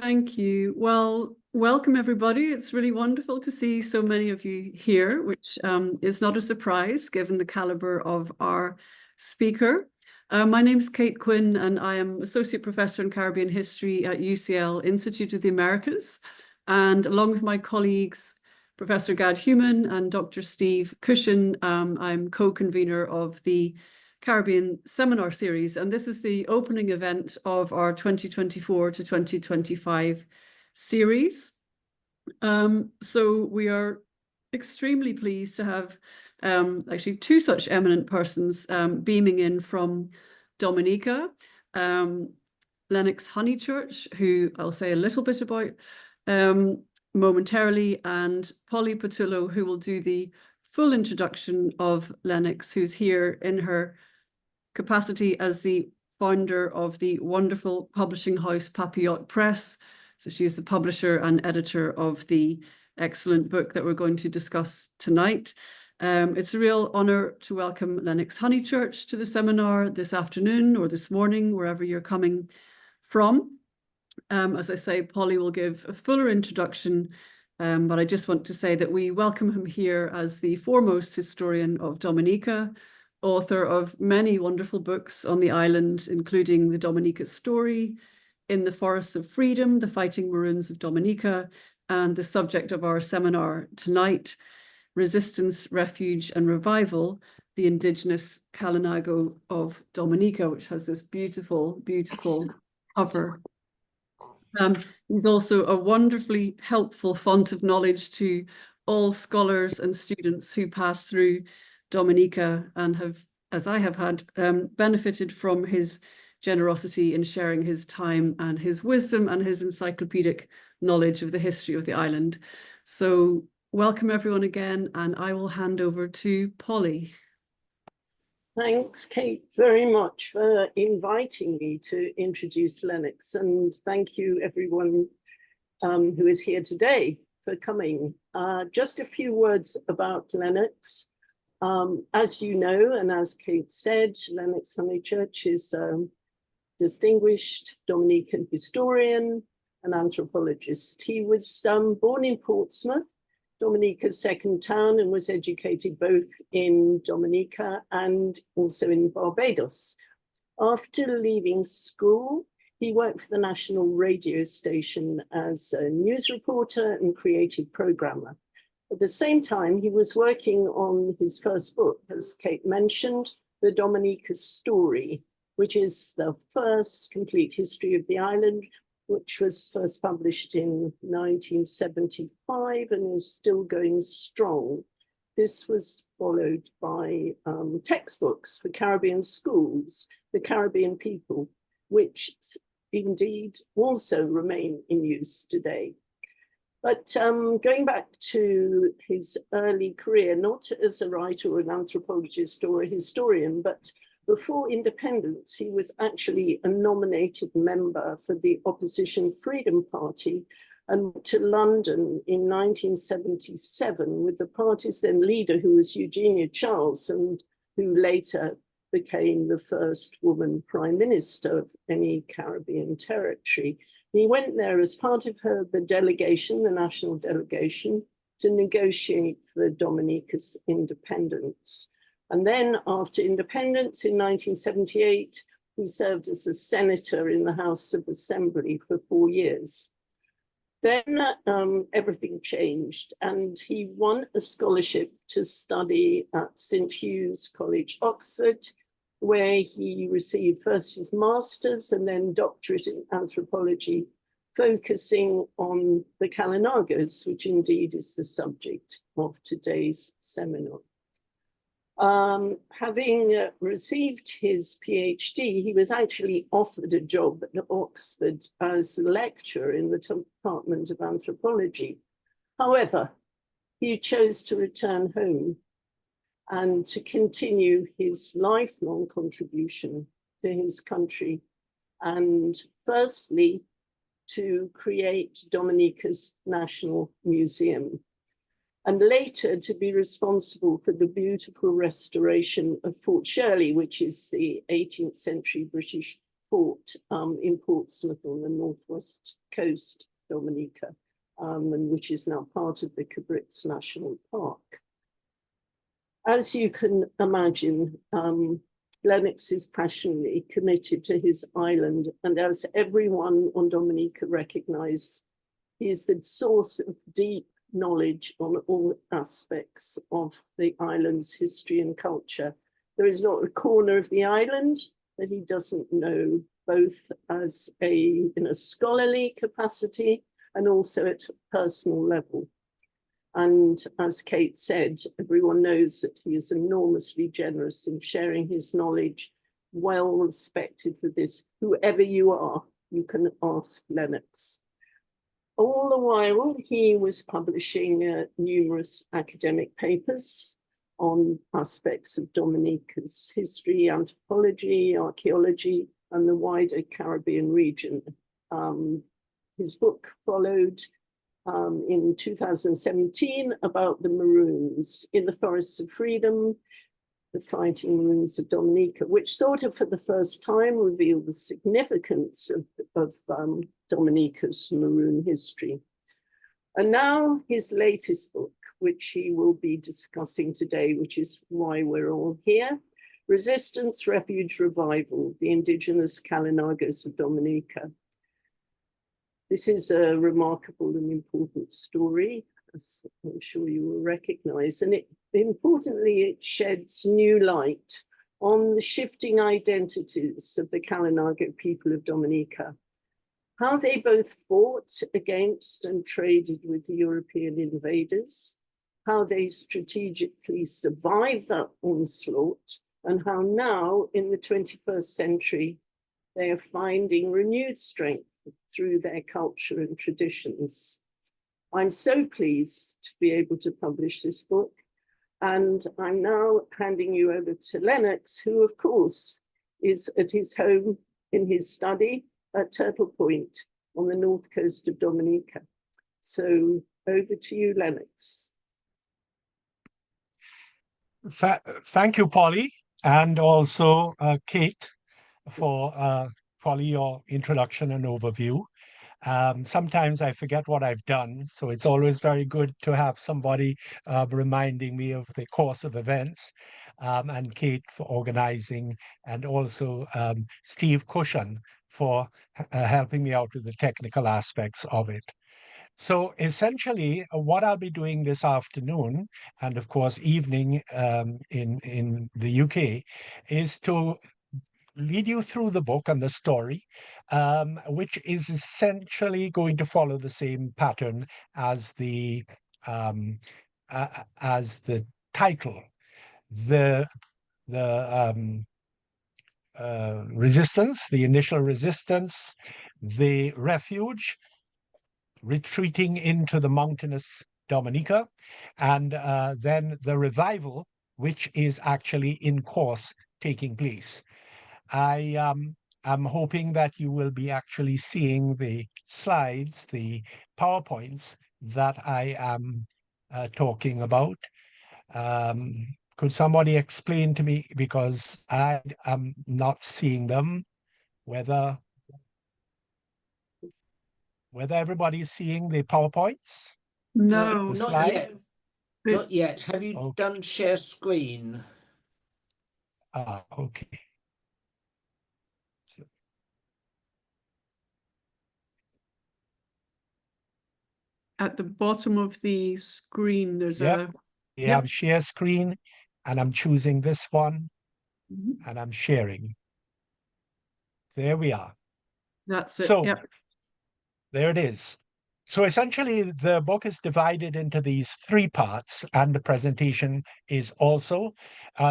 Thank you. Well, welcome everybody. It's really wonderful to see so many of you here, which is not a surprise given the caliber of our speaker. My name is Kate Quinn and I am Associate Professor in Caribbean History at UCL Institute of the Americas. And along with my colleagues, Professor Gad Heumann and Dr. Steve Cushion, I'm co-convener of the Caribbean Seminar Series, and this is the opening event of our 2024 to 2025 series. So we are extremely pleased to have actually two such eminent persons beaming in from Dominica. Lennox Honychurch, who I'll say a little bit about momentarily, and Polly Patullo, who will do the full introduction of Lennox, who's here in her capacity as the founder of the wonderful publishing house Papillote Press. So she's the publisher and editor of the excellent book that we're going to discuss tonight. It's a real honor to welcome Lennox Honychurch to the seminar this afternoon or this morning, wherever you're coming from. As I say, Polly will give a fuller introduction, but I just want to say that we welcome him here as the foremost historian of Dominica, author of many wonderful books on the island, including the Dominica Story, In the Forests of Freedom, The Fighting Maroons of Dominica, and the subject of our seminar tonight, Resistance, Refuge and Revival, the Indigenous Kalinago of Dominica, which has this beautiful, beautiful cover. He's also a wonderfully helpful font of knowledge to all scholars and students who pass through Dominica and have, as I have had, benefited from his generosity in sharing his time and his wisdom and his encyclopedic knowledge of the history of the island. So welcome everyone again, and I will hand over to Polly. Thanks, Kate, very much for inviting me to introduce Lennox, and thank you everyone who is here today for coming. Just a few words about Lennox. As you know, and as Kate said, Lennox Honychurch is a distinguished Dominican historian and anthropologist. He was born in Portsmouth, Dominica's second town, and was educated both in Dominica and also in Barbados. After leaving school, he worked for the national radio station as a news reporter and creative programmer. At the same time, he was working on his first book, as Kate mentioned, The Dominica Story, which is the first complete history of the island, which was first published in 1975 and is still going strong. This was followed by textbooks for Caribbean schools, The Caribbean People, which indeed also remain in use today. But going back to his early career, not as a writer or an anthropologist or a historian, but before independence, he was actually a nominated member for the opposition Freedom Party and went to London in 1977 with the party's then leader, who was Eugenia Charles, and who later became the first woman prime minister of any Caribbean territory. He went there as part of the delegation, the national delegation, to negotiate for Dominica's independence. And then after independence in 1978, he served as a senator in the House of Assembly for 4 years. Then everything changed, and he won a scholarship to study at St. Hugh's College, Oxford, where he received first his master's and then doctorate in anthropology, focusing on the Kalinagos, which indeed is the subject of today's seminar. Having received his PhD, he was actually offered a job at Oxford as a lecturer in the Department of Anthropology. However, he chose to return home and to continue his lifelong contribution to his country, and firstly, to create Dominica's National Museum, and later to be responsible for the beautiful restoration of Fort Shirley, which is the 18th century British port in Portsmouth on the northwest coast, Dominica, and which is now part of the Cabrits National Park. As you can imagine, Lennox is passionately committed to his island, and as everyone on Dominica recognizes, he is the source of deep knowledge on all aspects of the island's history and culture. There is not a corner of the island that he doesn't know, both as in a scholarly capacity and also at a personal level. And as Kate said, everyone knows that he is enormously generous in sharing his knowledge, well respected for this. Whoever you are, you can ask Lennox. All the while, he was publishing numerous academic papers on aspects of Dominica's history, anthropology, archaeology, and the wider Caribbean region. His book followed in 2017 about the Maroons in the Forests of Freedom, the Fighting Maroons of Dominica, which sort of for the first time revealed the significance of Dominica's Maroon history. And now his latest book, which he will be discussing today, which is why we're all here, Resistance, Refuge, Revival, the Indigenous Kalinagos of Dominica. This is a remarkable and important story, as I'm sure you will recognize, and importantly, it sheds new light on the shifting identities of the Kalinago people of Dominica, how they both fought against and traded with European invaders, how they strategically survived that onslaught, and how now in the 21st century, they are finding renewed strength through their culture and traditions. I'm so pleased to be able to publish this book, and I'm now handing you over to Lennox, who of course is at his home in his study at Turtle Point on the north coast of Dominica. So over to you, Lennox. Thank you, Polly, and also Kate for Polly, your introduction and overview. Sometimes I forget what I've done, so it's always very good to have somebody reminding me of the course of events, and Kate for organizing, and also Steve Cushion for helping me out with the technical aspects of it. So essentially, what I'll be doing this afternoon, and of course evening in the UK, is to lead you through the book and the story, which is essentially going to follow the same pattern as the title. The resistance, the initial resistance, the refuge, retreating into the mountainous Dominica, and then the revival, which is actually in course taking place. I am hoping that you will be actually seeing the slides, the PowerPoints that I am talking about. Could somebody explain to me, because I am not seeing them, whether everybody's seeing the PowerPoints? No, The Not slide? yet. Not yet. Have you done share screen? Okay. At the bottom of the screen, there's a... You have share screen, and I'm choosing this one, and I'm sharing. There we are. That's it. So Yep. there it is. So essentially, the book is divided into these three parts, and the presentation is also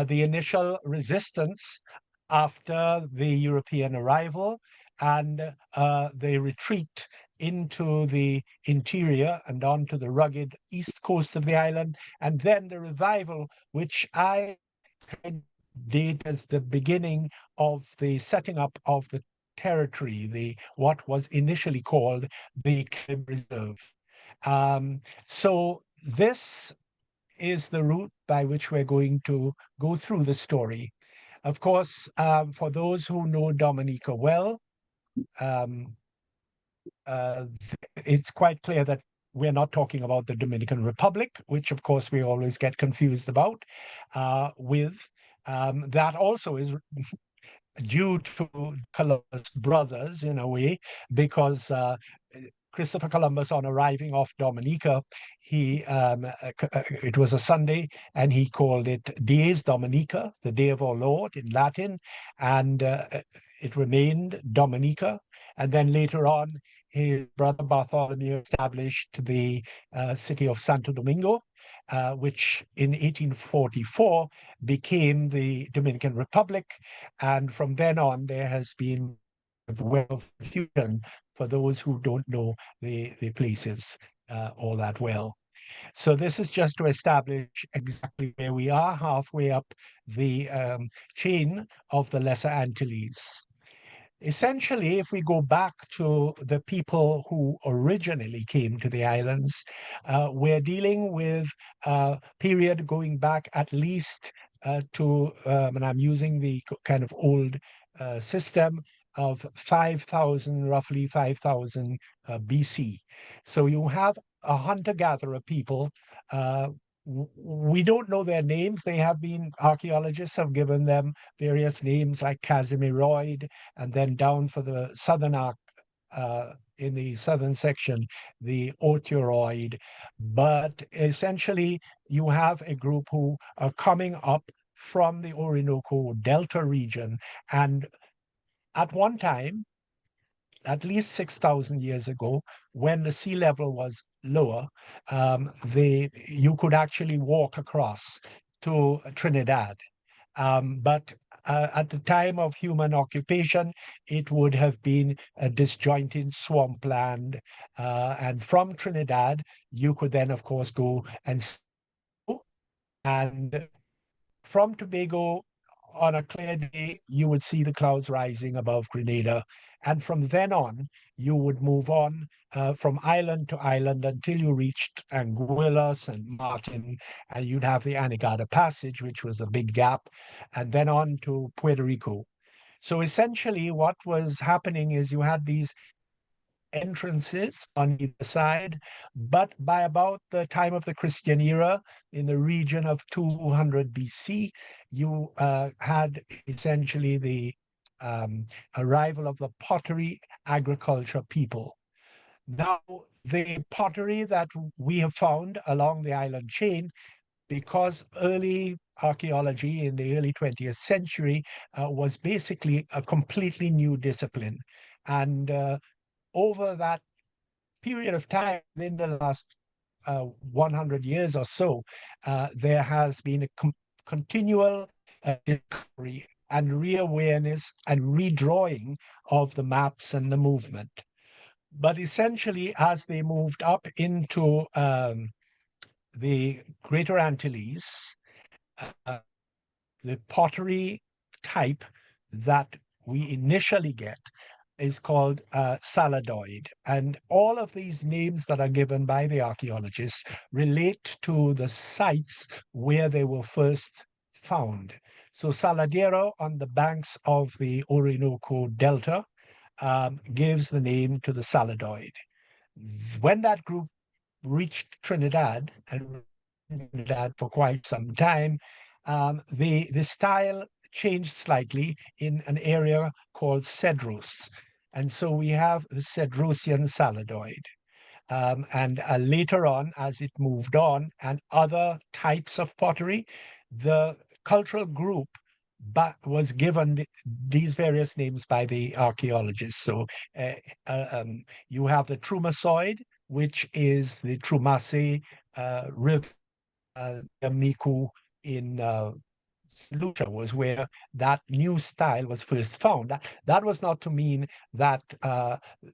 the initial resistance after the European arrival, and the retreat into the interior and onto the rugged east coast of the island, and then the revival, which I date as the beginning of the setting up of the territory, what was initially called the Cabrits Reserve. So this is the route by which we're going to go through the story. Of course, for those who know Dominica well, it's quite clear that we're not talking about the Dominican Republic, which of course we always get confused about, that also is due to Columbus brothers in a way, because Christopher Columbus, on arriving off Dominica, it was a Sunday, and he called it Dies Dominica, the Day of Our Lord in Latin, and it remained Dominica. And then later on, his brother Bartholomew established the city of Santo Domingo, which in 1844 became the Dominican Republic. And from then on, there has been a web of fusion for those who don't know the places all that well. So this is just to establish exactly where we are, halfway up the chain of the Lesser Antilles. Essentially, if we go back to the people who originally came to the islands, we're dealing with a period going back at least to, and I'm using the kind of old system of 5,000, roughly 5,000 BC. So you have a hunter-gatherer people. We don't know their names. They have been, archaeologists have given them various names like Casimiroid, and then down for the southern arc, in the southern section, the Oturoid. But essentially, you have a group who are coming up from the Orinoco Delta region. And at one time, at least 6,000 years ago, when the sea level was lower, you could actually walk across to Trinidad. But at the time of human occupation, it would have been a disjointed swampland. And from Trinidad, you could then, of course, go and from Tobago, on a clear day, you would see the clouds rising above Grenada. And from then on, you would move on from island to island until you reached Anguilla, St. Martin, and you'd have the Anegada Passage, which was a big gap, and then on to Puerto Rico. So essentially what was happening is you had these entrances on either side, but by about the time of the Christian era, in the region of 200 BC, you had essentially the arrival of the pottery agriculture people. Now, the pottery that we have found along the island chain, because early archaeology in the early 20th century was basically a completely new discipline. And over that period of time, in the last 100 years or so, there has been a continual discovery and reawareness and redrawing of the maps and the movement. But essentially, as they moved up into the Greater Antilles, the pottery type that we initially get is called saladoid. And all of these names that are given by the archaeologists relate to the sites where they were first found. So Saladero on the banks of the Orinoco Delta gives the name to the saladoid. When that group reached Trinidad, and Trinidad for quite some time, the style changed slightly in an area called Cedros. And so we have the Cedrosian saladoid. And later on, as it moved on, and other types of pottery, the cultural group was given these various names by the archaeologists. So you have the Trumasoid, which is the Trumase River, Miku in Lucha, was where that new style was first found. That was not to mean that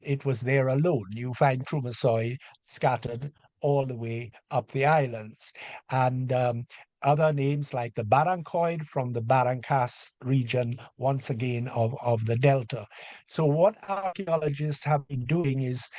it was there alone. You find Trumasoid scattered all the way up the islands. And other names like the Barrancoid from the Barrancas region, once again of the Delta. So what archaeologists have been doing is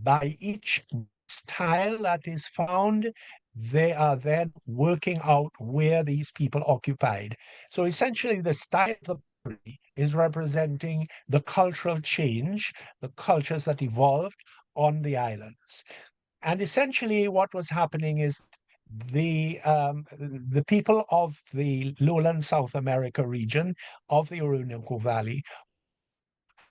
by each style that is found, they are then working out where these people occupied. So essentially, the style of the pottery is representing the cultural change, the cultures that evolved on the islands. And essentially, what was happening is the people of the lowland South America region of the Orinoco Valley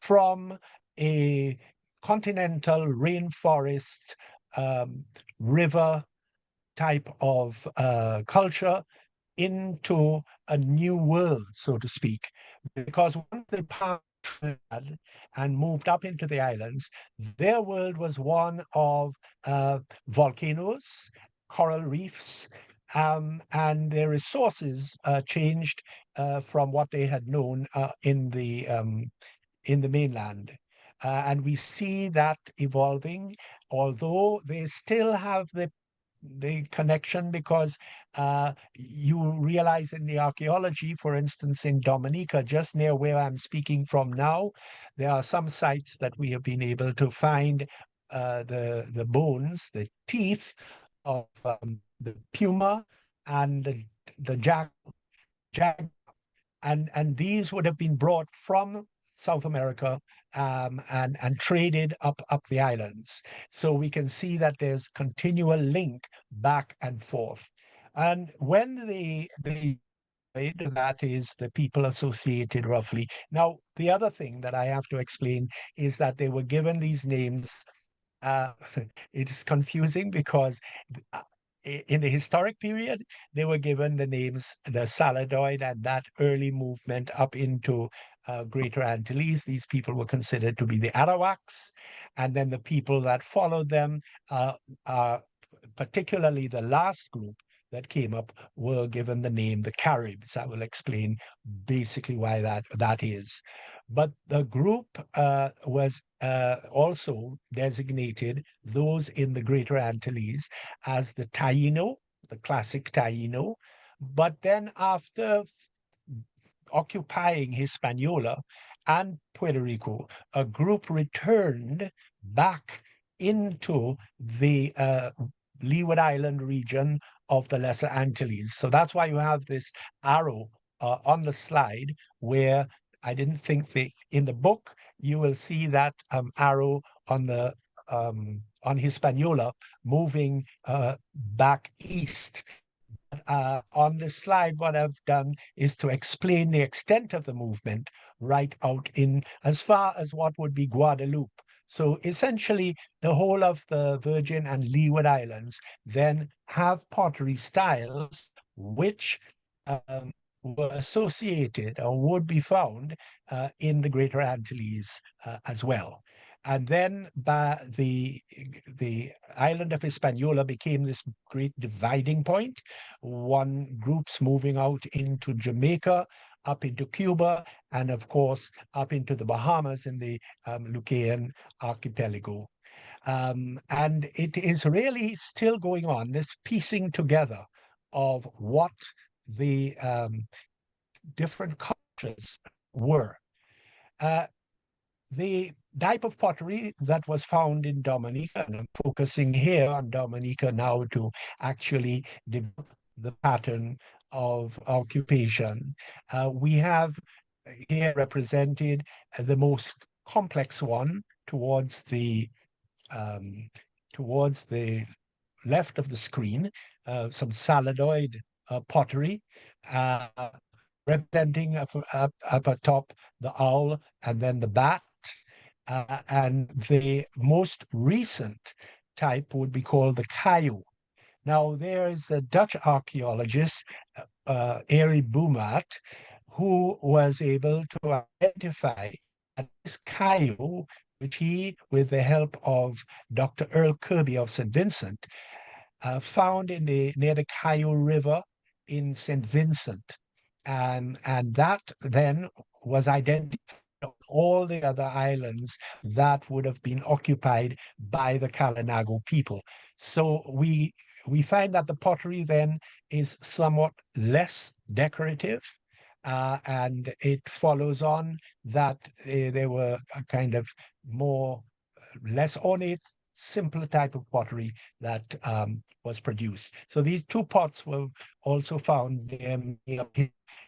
from a continental rainforest river type of culture into a new world, so to speak. Because once they passed Trinidad and moved up into the islands, their world was one of volcanoes, coral reefs, and their resources changed from what they had known in the mainland. And we see that evolving, although they still have the connection, because you realize in the archaeology, for instance, in Dominica, just near where I'm speaking from now, there are some sites that we have been able to find the bones, the teeth of the puma and the jag, and these would have been brought from South America and traded up the islands. So we can see that there's continual link back and forth. And when that is the people associated roughly. Now, the other thing that I have to explain is that they were given these names. It is confusing because in the historic period, they were given the names, the Saladoid, and that early movement up into Greater Antilles. These people were considered to be the Arawaks, and then the people that followed them, particularly the last group that came up, were given the name the Caribs. I will explain basically why that is. But the group was also designated, those in the Greater Antilles, as the Taino, the classic Taino. But then after occupying Hispaniola and Puerto Rico, a group returned back into the Leeward Island region of the Lesser Antilles. So that's why you have this arrow on the slide, where I didn't think in the book you will see that arrow on the on Hispaniola moving back east. On this slide, what I've done is to explain the extent of the movement right out in as far as what would be Guadeloupe. So essentially, the whole of the Virgin and Leeward Islands then have pottery styles which were associated or would be found in the Greater Antilles as well. And then the island of Hispaniola became this great dividing point. One group's moving out into Jamaica, up into Cuba, and of course, up into the Bahamas in the Lucayan archipelago. And it is really still going on, this piecing together of what the different cultures were. The type of pottery that was found in Dominica, and I'm focusing here on Dominica now to actually develop the pattern of occupation. We have here represented the most complex one towards the left of the screen, some saladoid pottery, representing up atop the owl and then the bat. And the most recent type would be called the Caillou. Now, there is a Dutch archaeologist, Arie Boumat, who was able to identify that this Caillou, which he, with the help of Dr. Earl Kirby of St. Vincent, found near the Caillou River in St. Vincent. And that then was identified on all the other islands that would have been occupied by the Kalinago people. So we find that the pottery then is somewhat less decorative, and it follows on that there were a kind of less ornate simpler type of pottery that was produced. So these two pots were also found up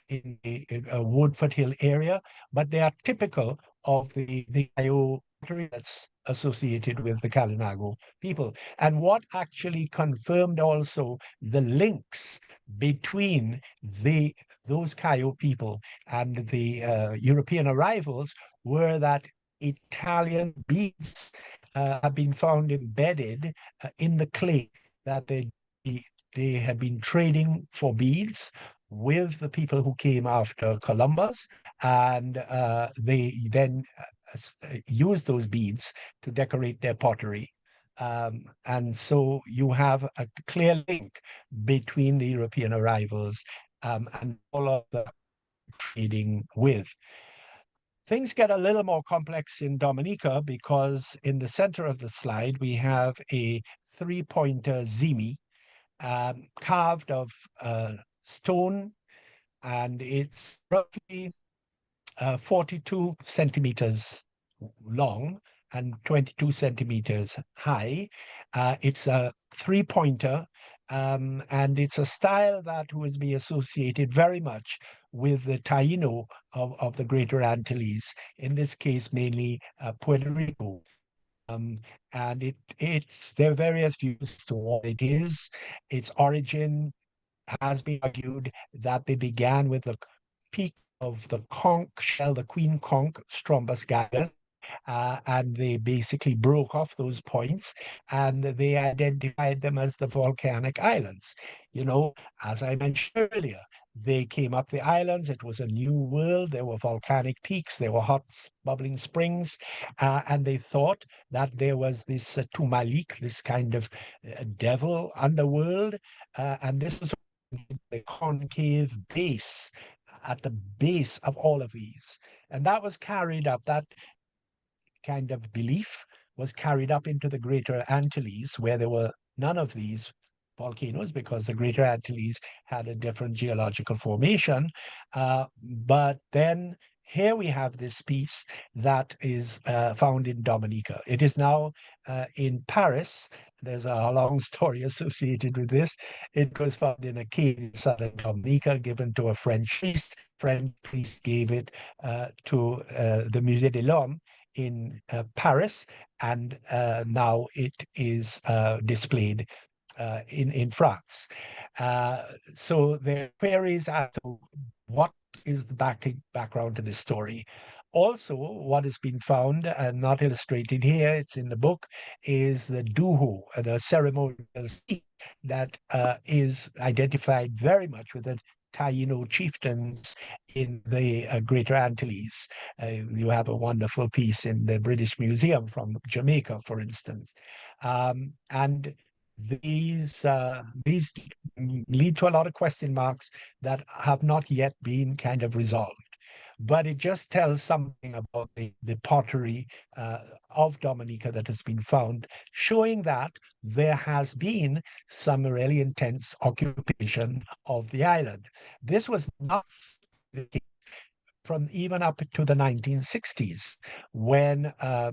in the Woodford Hill area, but they are typical of the Kayo pottery that's associated with the Kalinago people. And what actually confirmed also the links between those Kayo people and the European arrivals were that Italian beads have been found embedded in the clay that they had been trading for beads with the people who came after Columbus, and they then used those beads to decorate their pottery. And so you have a clear link between the European arrivals and all of the trading with. Things get a little more complex in Dominica because in the center of the slide, we have a three-pointer zimi carved of stone, and it's roughly 42 centimeters long and 22 centimeters high. It's a three-pointer, and it's a style that would be associated very much with the Taino of the Greater Antilles, in this case mainly Puerto Rico. And there are various views to what it is. Its origin has been argued that they began with the peak of the conch shell, the queen conch, Strombus gallus, and they basically broke off those points and they identified them as the volcanic islands. You know, as I mentioned earlier, they came up the islands. It was a new world. There were volcanic peaks. There were hot bubbling springs. And they thought that there was this Tumalik, this kind of devil underworld. And this was the concave base at the base of all of these. And that was carried up, that kind of belief was carried up into the Greater Antilles, where there were none of these volcanoes because the Greater Antilles had a different geological formation. But then here we have this piece that is found in Dominica. It is now in Paris. There's a long story associated with this. It was found in a cave in southern Dominica, given to a French priest. French priest gave it to the Musée de l'Homme in Paris, and now it is displayed in France. So there are queries as to what is the background to this story. Also, what has been found and not illustrated here, it's in the book, is the duhu, the ceremonial seat that is identified very much with the Taino chieftains in the Greater Antilles. You have a wonderful piece in the British Museum from Jamaica, for instance. And these lead to a lot of question marks that have not yet been kind of resolved. But it just tells something about the pottery of Dominica that has been found, showing that there has been some really intense occupation of the island. This was not the case from even up to the 1960s, when a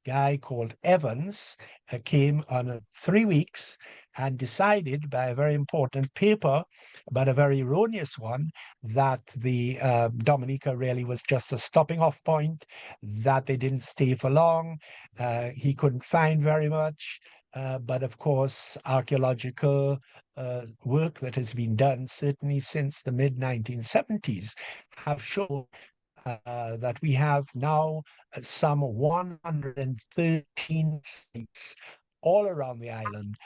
guy called Evans came on 3 weeks and decided by a very important paper, but a very erroneous one, that the Dominica really was just a stopping off point, that they didn't stay for long. He couldn't find very much. But of course, archaeological work that has been done, certainly since the mid-1970s, have shown that we have now some 113 sites all around the island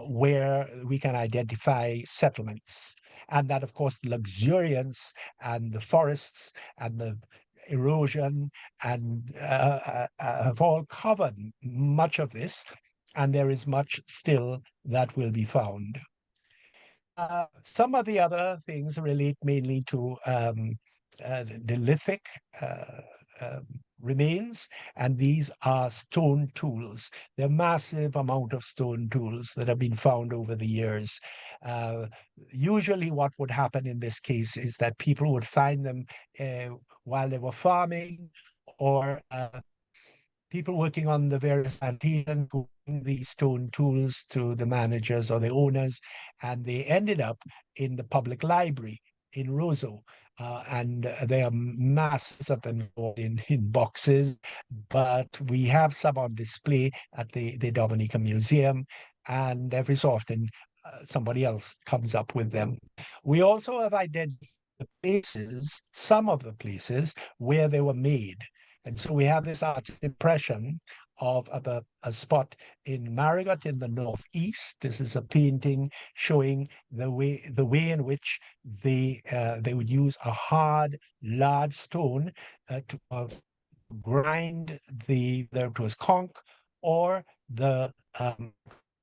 where we can identify settlements. And that, of course, the luxuriance and the forests and the erosion and have all covered much of this. And there is much still that will be found. Some of the other things relate mainly to the lithic remains, and these are stone tools. There are massive amount of stone tools that have been found over the years. Usually what would happen in this case is that people would find them while they were farming, or people working on the various plantations who bring these stone tools to the managers or the owners, and they ended up in the public library in Roseau. And there are masses of them in boxes, but we have some on display at the Dominica Museum, and every so often somebody else comes up with them. We also have identified the places, some of the places where they were made. And so we have this artist impression of a spot in Marigot in the northeast. This is a painting showing the way in which they would use a hard, large stone to grind whether it was conch or the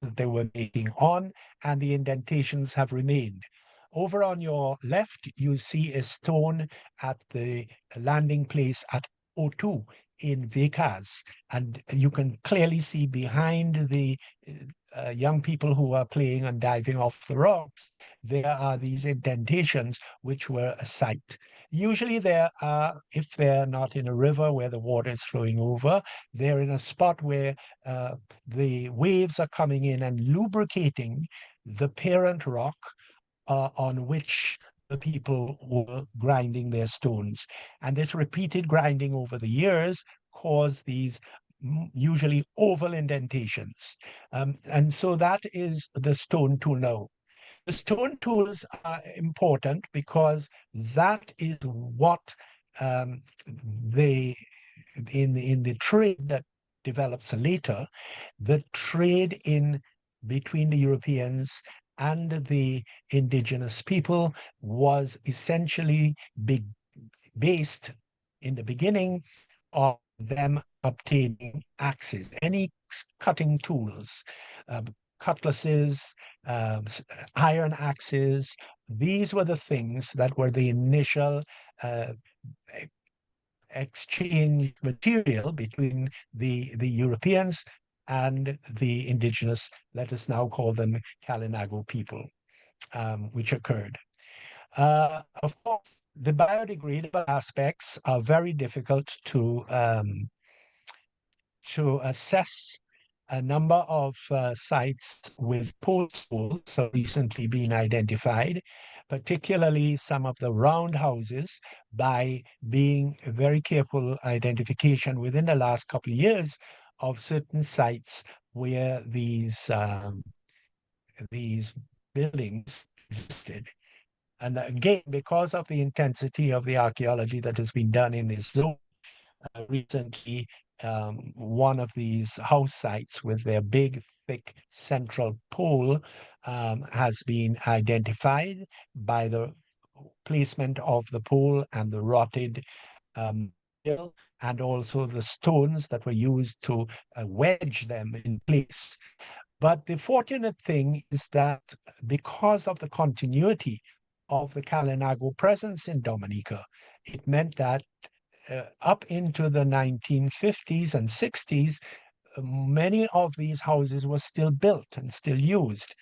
that they were making on, and the indentations have remained. Over on your left, you see a stone at the landing place at O2 in Vecas, and you can clearly see behind the young people who are playing and diving off the rocks, there are these indentations which were a site. Usually there are, if they're not in a river where the water is flowing over, they're in a spot where the waves are coming in and lubricating the parent rock on which the people were grinding their stones. And this repeated grinding over the years caused these usually oval indentations. And so that is the stone tool now. The stone tools are important because that is what in the trade that develops later, the trade in between the Europeans and the indigenous people was essentially based in the beginning on them obtaining axes, any cutting tools, cutlasses, iron axes. These were the things that were the initial exchange material between the Europeans and the indigenous, let us now call them Kalinago people, which occurred. Of course, the biodegradable aspects are very difficult to assess. A number of sites with post holes have recently been identified, particularly some of the round houses, by being very careful identification within the last couple of years of certain sites where these buildings existed. And again, because of the intensity of the archaeology that has been done in this zone, recently, one of these house sites with their big, thick central pole has been identified by the placement of the pole and the rotted and also the stones that were used to wedge them in place. But the fortunate thing is that because of the continuity of the Kalinago presence in Dominica, it meant that up into the 1950s and 60s, many of these houses were still built and still used.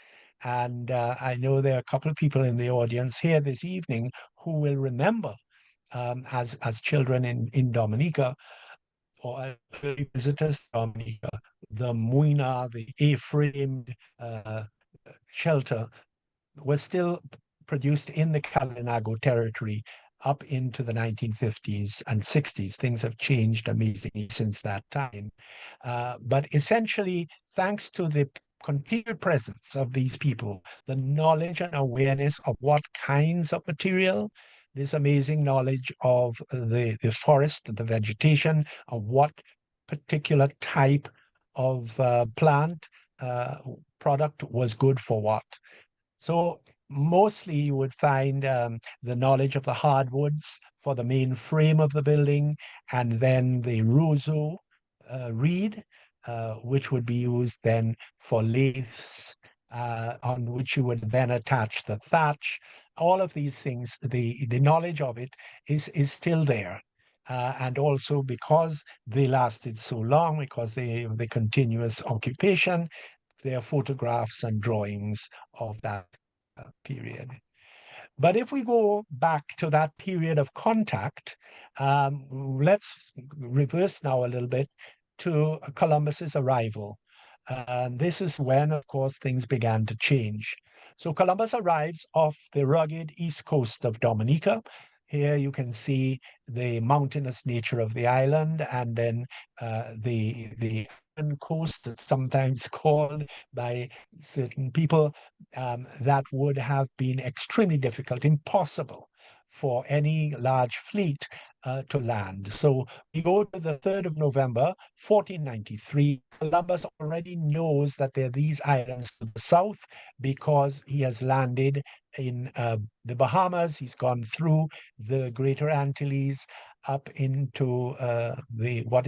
And I know there are a couple of people in the audience here this evening who will remember as children in Dominica, or early visitors to Dominica, the muina, the A-framed shelter was still produced in the Kalinago territory up into the 1950s and 60s. Things have changed amazingly since that time. But essentially, thanks to the continued presence of these people, the knowledge and awareness of what kinds of material, this amazing knowledge of the forest, the vegetation, of what particular type of plant product was good for what. So mostly you would find the knowledge of the hardwoods for the main frame of the building, and then the roseau reed, which would be used then for laths, on which you would then attach the thatch. All of these things, the knowledge of it is still there. And also because they lasted so long, because the continuous occupation, there are photographs and drawings of that period. But if we go back to that period of contact, let's reverse now a little bit to Columbus's arrival. And this is when, of course, things began to change. So Columbus arrives off the rugged east coast of Dominica. Here you can see the mountainous nature of the island, and then the coast that's sometimes called by certain people that would have been extremely difficult, impossible for any large fleet to land. So we go to the 3rd of November, 1493. Columbus already knows that there are these islands to the south because he has landed in the Bahamas. He's gone through the Greater Antilles up into what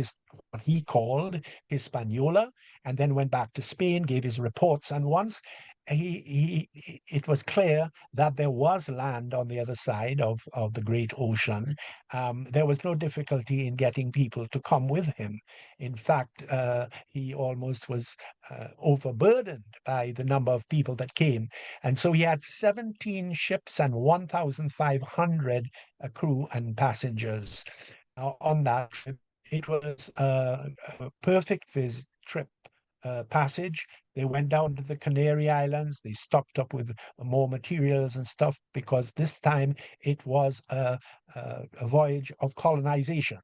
he called Hispaniola, and then went back to Spain, gave his reports, and once it was clear that there was land on the other side of the great ocean. There was no difficulty in getting people to come with him. In fact, he almost was overburdened by the number of people that came. And so he had 17 ships and 1,500 crew and passengers on that trip. It was a perfect trip. Passage. They went down to the Canary Islands. They stocked up with more materials and stuff because this time it was a voyage of colonization.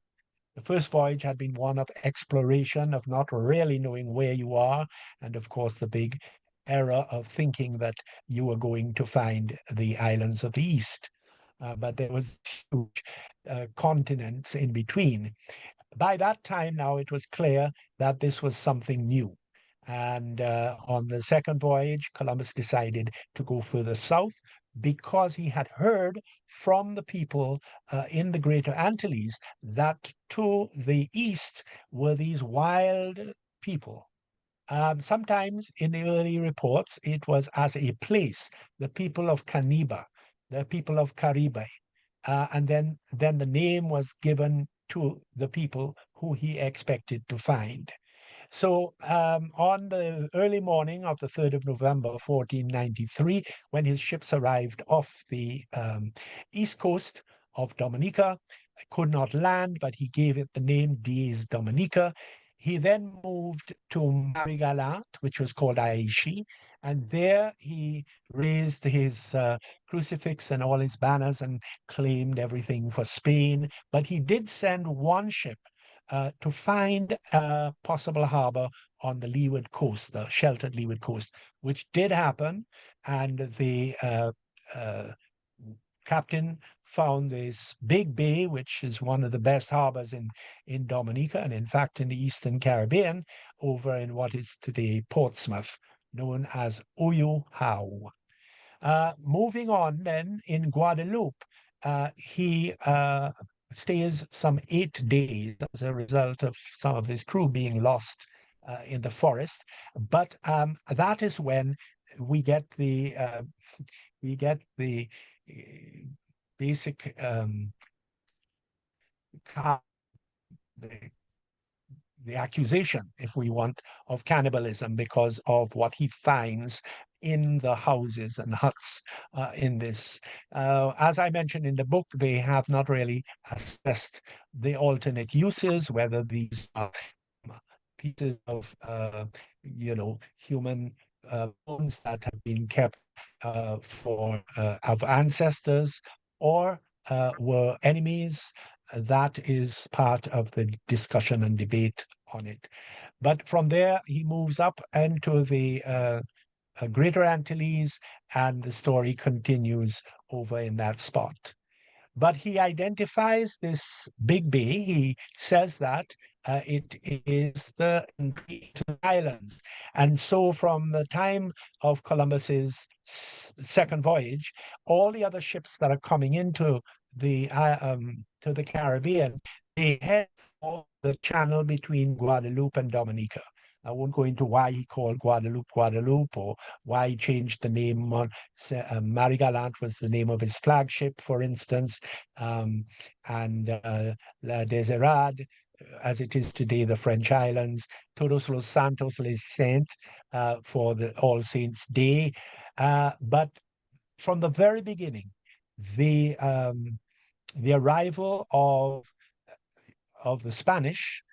The first voyage had been one of exploration, of not really knowing where you are, and of course the big error of thinking that you were going to find the islands of the East. But there was huge continents in between. By that time now it was clear that this was something new. And on the second voyage, Columbus decided to go further south because he had heard from the people in the Greater Antilles that to the east were these wild people. Sometimes in the early reports, it was as a place, the people of Caniba, the people of Caribe. And then the name was given to the people who he expected to find. So on the early morning of the 3rd of November, 1493, when his ships arrived off the east coast of Dominica, could not land, but he gave it the name Dies Dominica. He then moved to Marigalant, which was called Aishi, and there he raised his crucifix and all his banners and claimed everything for Spain. But he did send one ship to find a possible harbor on the leeward coast, the sheltered leeward coast, which did happen. And the captain found this big bay, which is one of the best harbors in Dominica, and in fact in the Eastern Caribbean, over in what is today Portsmouth, known as Uyuhau. Moving on then, in Guadeloupe, he stays some 8 days as a result of some of his crew being lost in the forest. But that is when we get the basic the accusation, if we want, of cannibalism because of what he finds in the houses and huts in this. As I mentioned in the book, they have not really assessed the alternate uses, whether these are pieces of, human bones that have been kept of ancestors, or were enemies. That is part of the discussion and debate on it. But from there, he moves up into the Greater Antilles, and the story continues over in that spot. But he identifies this big bay. He says that it is the entry to the islands. And so from the time of Columbus's second voyage, all the other ships that are coming into the Caribbean, they head for the channel between Guadeloupe and Dominica. I won't go into why he called Guadeloupe, or why he changed the name. Marigalant was the name of his flagship, for instance, and La Desirade, as it is today, the French islands, Todos los Santos les Saints, for the All Saints' Day. But from the very beginning, the arrival of the Spanish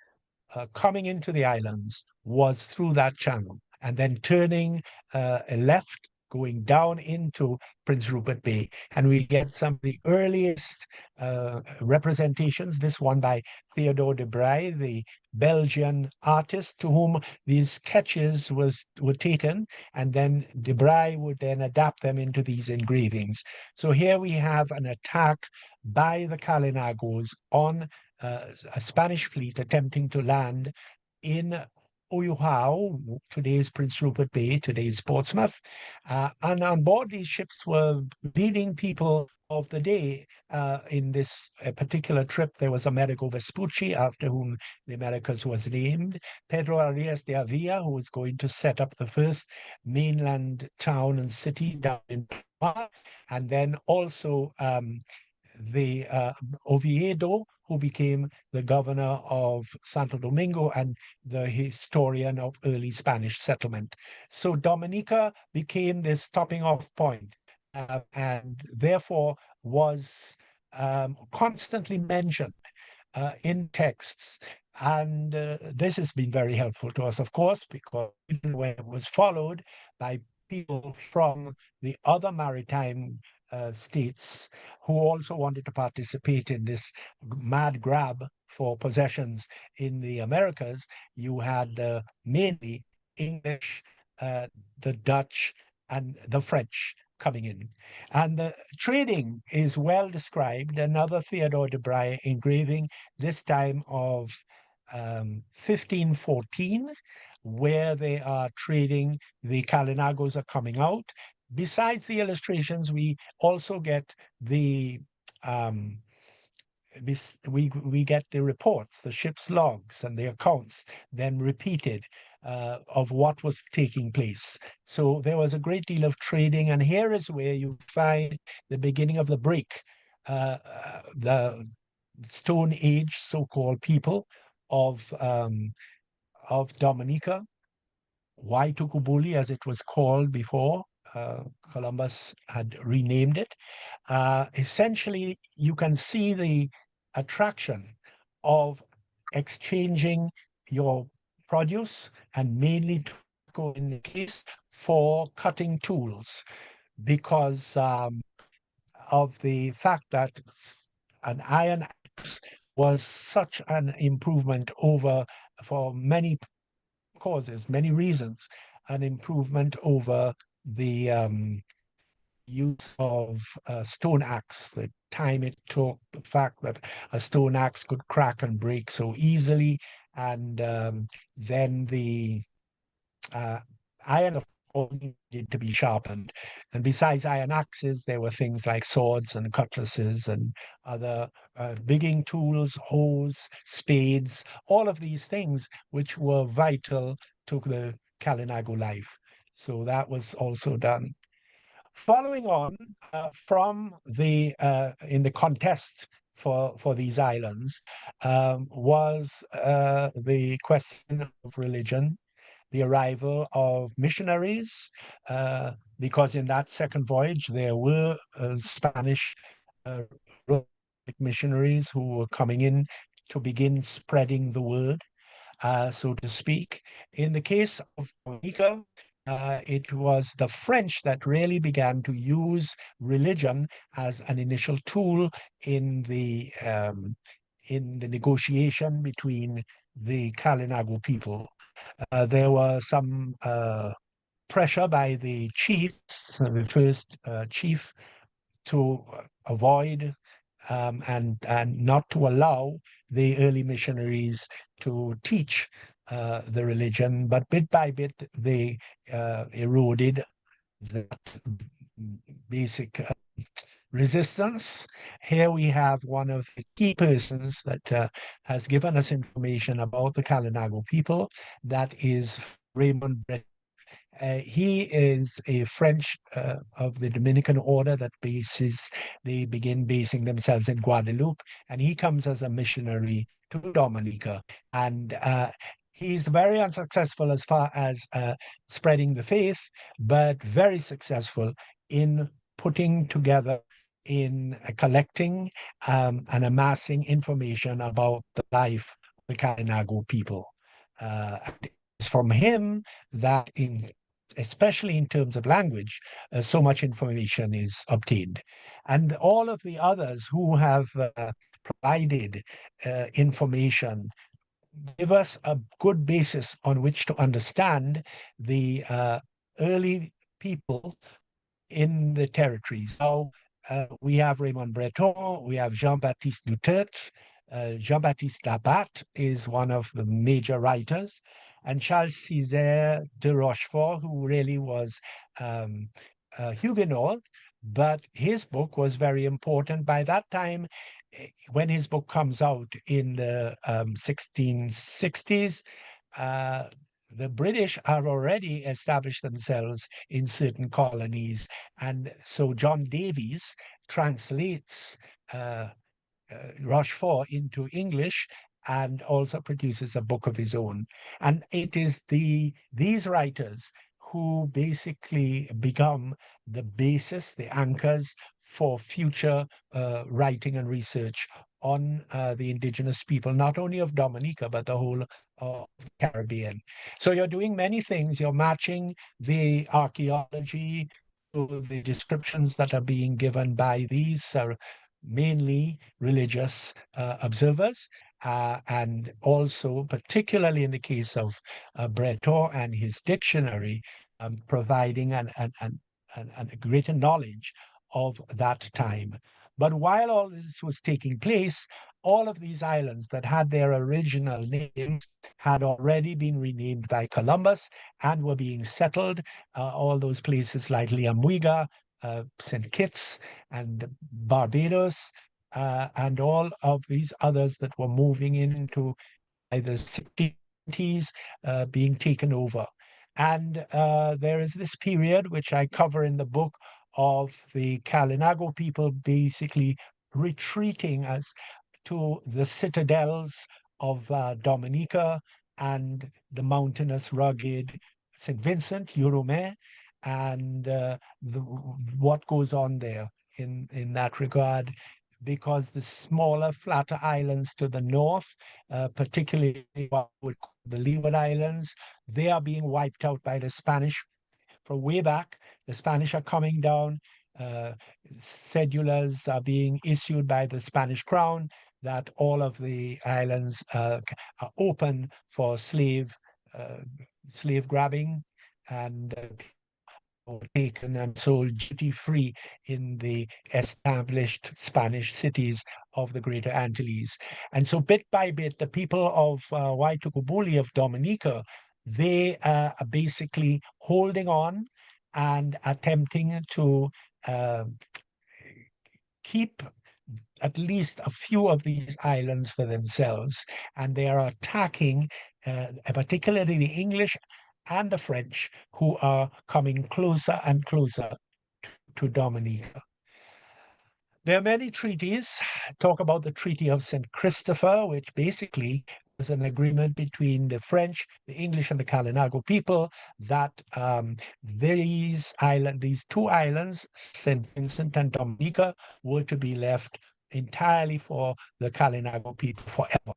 coming into the islands was through that channel, and then turning a left, going down into Prince Rupert Bay. And we get some of the earliest representations, this one by Theodore de Bry, the Belgian artist, to whom these sketches were taken, and then de Bry would then adapt them into these engravings. So here we have an attack by the Kalinagos on a Spanish fleet attempting to land in Oyuhao, today's Prince Rupert Bay, today's Portsmouth. And on board these ships were leading people of the day. In this particular trip, there was Amerigo Vespucci, after whom the Americas was named, Pedro Arias de Avila, who was going to set up the first mainland town and city down in Panama, and then also the Oviedo, who became the governor of Santo Domingo and the historian of early Spanish settlement. So Dominica became this stopping off point, and therefore was constantly mentioned in texts. And this has been very helpful to us, of course, because even when it was followed by people from the other maritime states who also wanted to participate in this mad grab for possessions in the Americas, you had mainly English, the Dutch, and the French coming in. And the trading is well described. Another Theodore de Bry engraving, this time of 1514, where they are trading. The Kalinagos are coming out. Besides the illustrations, we also get the we get the reports, the ship's logs and the accounts, then repeated, of what was taking place. So there was a great deal of trading, and here is where you find the beginning of the break. The Stone Age so-called people of Dominica, Waitukubuli, as it was called before. Columbus had renamed it. Essentially, you can see the attraction of exchanging your produce, and mainly in the case for cutting tools, because of the fact that an iron axe was such an improvement over, for many causes, many reasons, an improvement over the use of a stone axe, the time it took, the fact that a stone axe could crack and break so easily, and then the iron, of course, needed to be sharpened. And besides iron axes, there were things like swords and cutlasses and other digging tools, hoes, spades, all of these things which were vital to the Kalinago life. So that was also done. Following on from the in the contest for these islands was the question of religion, the arrival of missionaries, because in that second voyage there were Spanish missionaries who were coming in to begin spreading the word, so to speak. In the case of Dominica, it was the French that really began to use religion as an initial tool in the negotiation between the Kalinago people. There was some pressure by the chiefs, the first chief, to avoid and not to allow the early missionaries to teach the religion, but bit by bit they eroded that basic resistance. Here we have one of the key persons that has given us information about the Kalinago people. That is Raymond Brett. He is a French of the Dominican order that they begin basing themselves in Guadeloupe, and he comes as a missionary to Dominica. And he's very unsuccessful as far as spreading the faith, but very successful in putting together, in collecting and amassing information about the life the Kalinago people. It's from him that, especially in terms of language, so much information is obtained. And all of the others who have provided information give us a good basis on which to understand the early people in the territories. Now, we have Raymond Breton, we have Jean-Baptiste Dutertre, Jean-Baptiste Labat is one of the major writers, and Charles Césaire de Rochefort, who really was a Huguenot, but his book was very important. By that time, when his book comes out in the 1660s, the British have already established themselves in certain colonies. And so John Davies translates Rochefort into English and also produces a book of his own. And it is these writers who basically become the basis, the anchors for future writing and research on the indigenous people, not only of Dominica, but the whole of the Caribbean. So you're doing many things. You're matching the archaeology to the descriptions that are being given by these mainly religious observers, and also, particularly in the case of Breton and his dictionary, providing a greater knowledge of that time. But while all this was taking place, all of these islands that had their original names had already been renamed by Columbus and were being settled. All those places like Liamuiga, St. Kitts, and Barbados, and all of these others that were moving into either 60s being taken over. And there is this period, which I cover in the book, of the Kalinago people basically retreating as to the citadels of Dominica and the mountainous, rugged St. Vincent, Euromais, and what goes on there in that regard, because the smaller, flatter islands to the north, particularly what we call the Leeward Islands, they are being wiped out by the Spanish. From way back, the Spanish are coming down. Cedulars are being issued by the Spanish crown that all of the islands are open for slave grabbing, and taken and sold duty-free in the established Spanish cities of the Greater Antilles. And so bit by bit, the people of Waitukubuli of Dominica, they are basically holding on and attempting to keep at least a few of these islands for themselves. And they are attacking particularly the English and the French, who are coming closer and closer to Dominica. There are many treaties. Talk about the Treaty of St. Christopher, which basically was an agreement between the French, the English, and the Kalinago people that these two islands, St. Vincent and Dominica, were to be left entirely for the Kalinago people forever.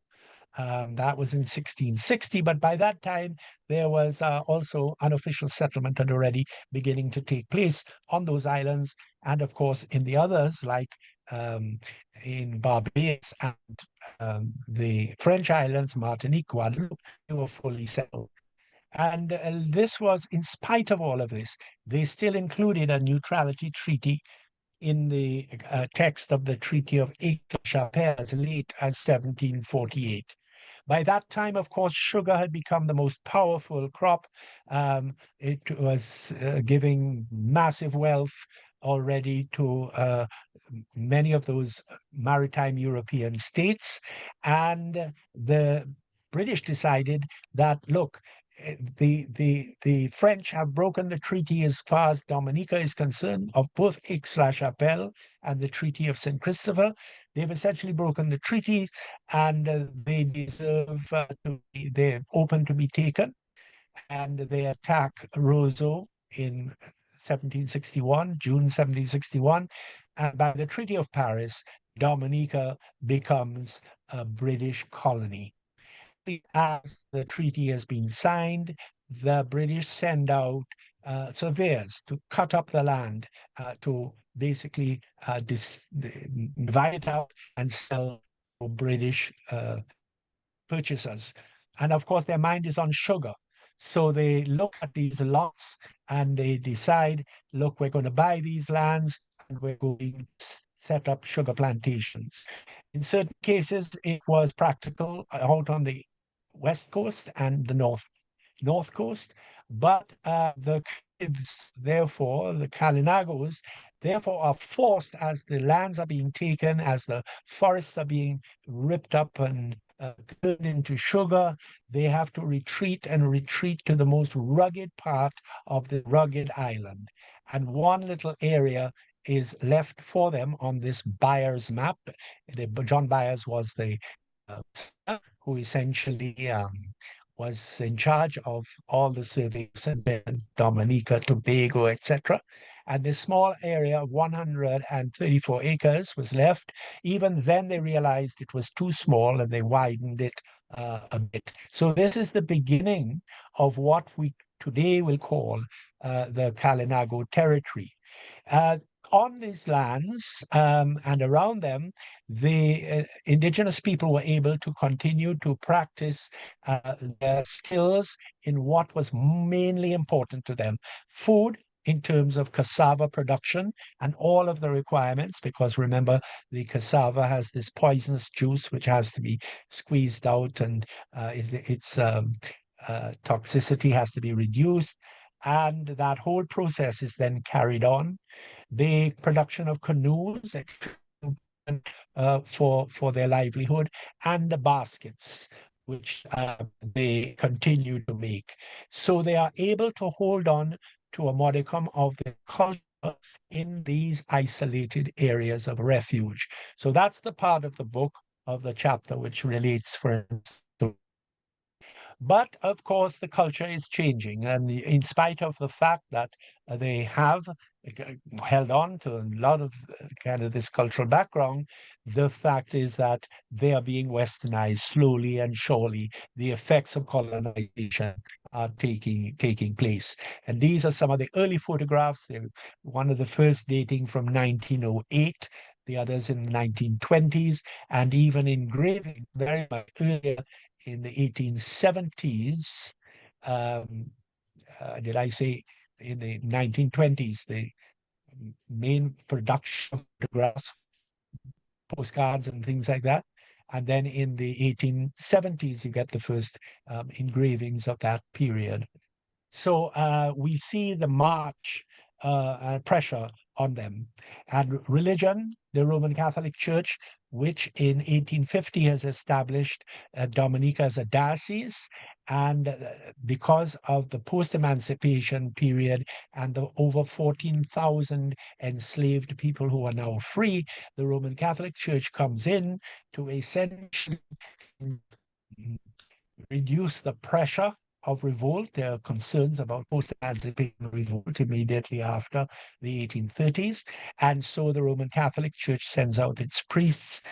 That was in 1660, but by that time, there was also unofficial settlement had already beginning to take place on those islands. And of course, in the others, like in Barbados and the French islands, Martinique, Guadeloupe, they were fully settled. And this was, in spite of all of this, they still included a neutrality treaty in the text of the Treaty of Aix-la-Chapelle as late as 1748. By that time, of course, sugar had become the most powerful crop. It was giving massive wealth already to many of those maritime European states. And the British decided that, look, the French have broken the treaty as far as Dominica is concerned, of both Aix-la-Chapelle and the Treaty of St. Christopher. They've essentially broken the treaty, and they deserve they're open to be taken. And they attack Roseau in 1761, June 1761. And by the Treaty of Paris, Dominica becomes a British colony. as the treaty has been signed, the British send out surveyors to cut up the land, to basically divide it out and sell to British purchasers. And of course, their mind is on sugar. So they look at these lots and they decide, look, we're going to buy these lands and we're going to set up sugar plantations. In certain cases, it was practical out on the west coast and the north coast, but the kids, therefore, the Kalinagos, therefore are forced, as the lands are being taken, as the forests are being ripped up and turned into sugar, they have to retreat to the most rugged part of the rugged island. And one little area is left for them on this Byers map. John Byers was the who essentially was in charge of all the surveys in Dominica, Tobago, etc. And this small area of 134 acres was left. Even then they realized it was too small and they widened it a bit. So this is the beginning of what we today will call the Kalinago territory. On these lands and around them, the indigenous people were able to continue to practice their skills in what was mainly important to them: food, in terms of cassava production and all of the requirements, because remember, the cassava has this poisonous juice which has to be squeezed out, and its toxicity has to be reduced. And that whole process is then carried on. The production of canoes for their livelihood, and the baskets, which they continue to make. So they are able to hold on to a modicum of the culture in these isolated areas of refuge. So that's the part of the book, of the chapter, which relates, for instance, to. But of course, the culture is changing, and in spite of the fact that they have held on to a lot of kind of this cultural background, the fact is that they are being westernized slowly and surely. The effects of colonization are taking place. And these are some of the early photographs. One of the first dating from 1908, the others in the 1920s, and even engraving very much earlier in the 1870s. Did I say in the 1920s, the main production of photographs, postcards and things like that. And then in the 1870s, you get the first engravings of that period. So we see the march pressure on them. And religion, the Roman Catholic Church, which in 1850 has established Dominica as a diocese, and because of the post-emancipation period and the over 14,000 enslaved people who are now free, the Roman Catholic Church comes in to essentially reduce the pressure of revolt. There are concerns about post-emancipation revolt immediately after the 1830s. And so the Roman Catholic Church sends out its priests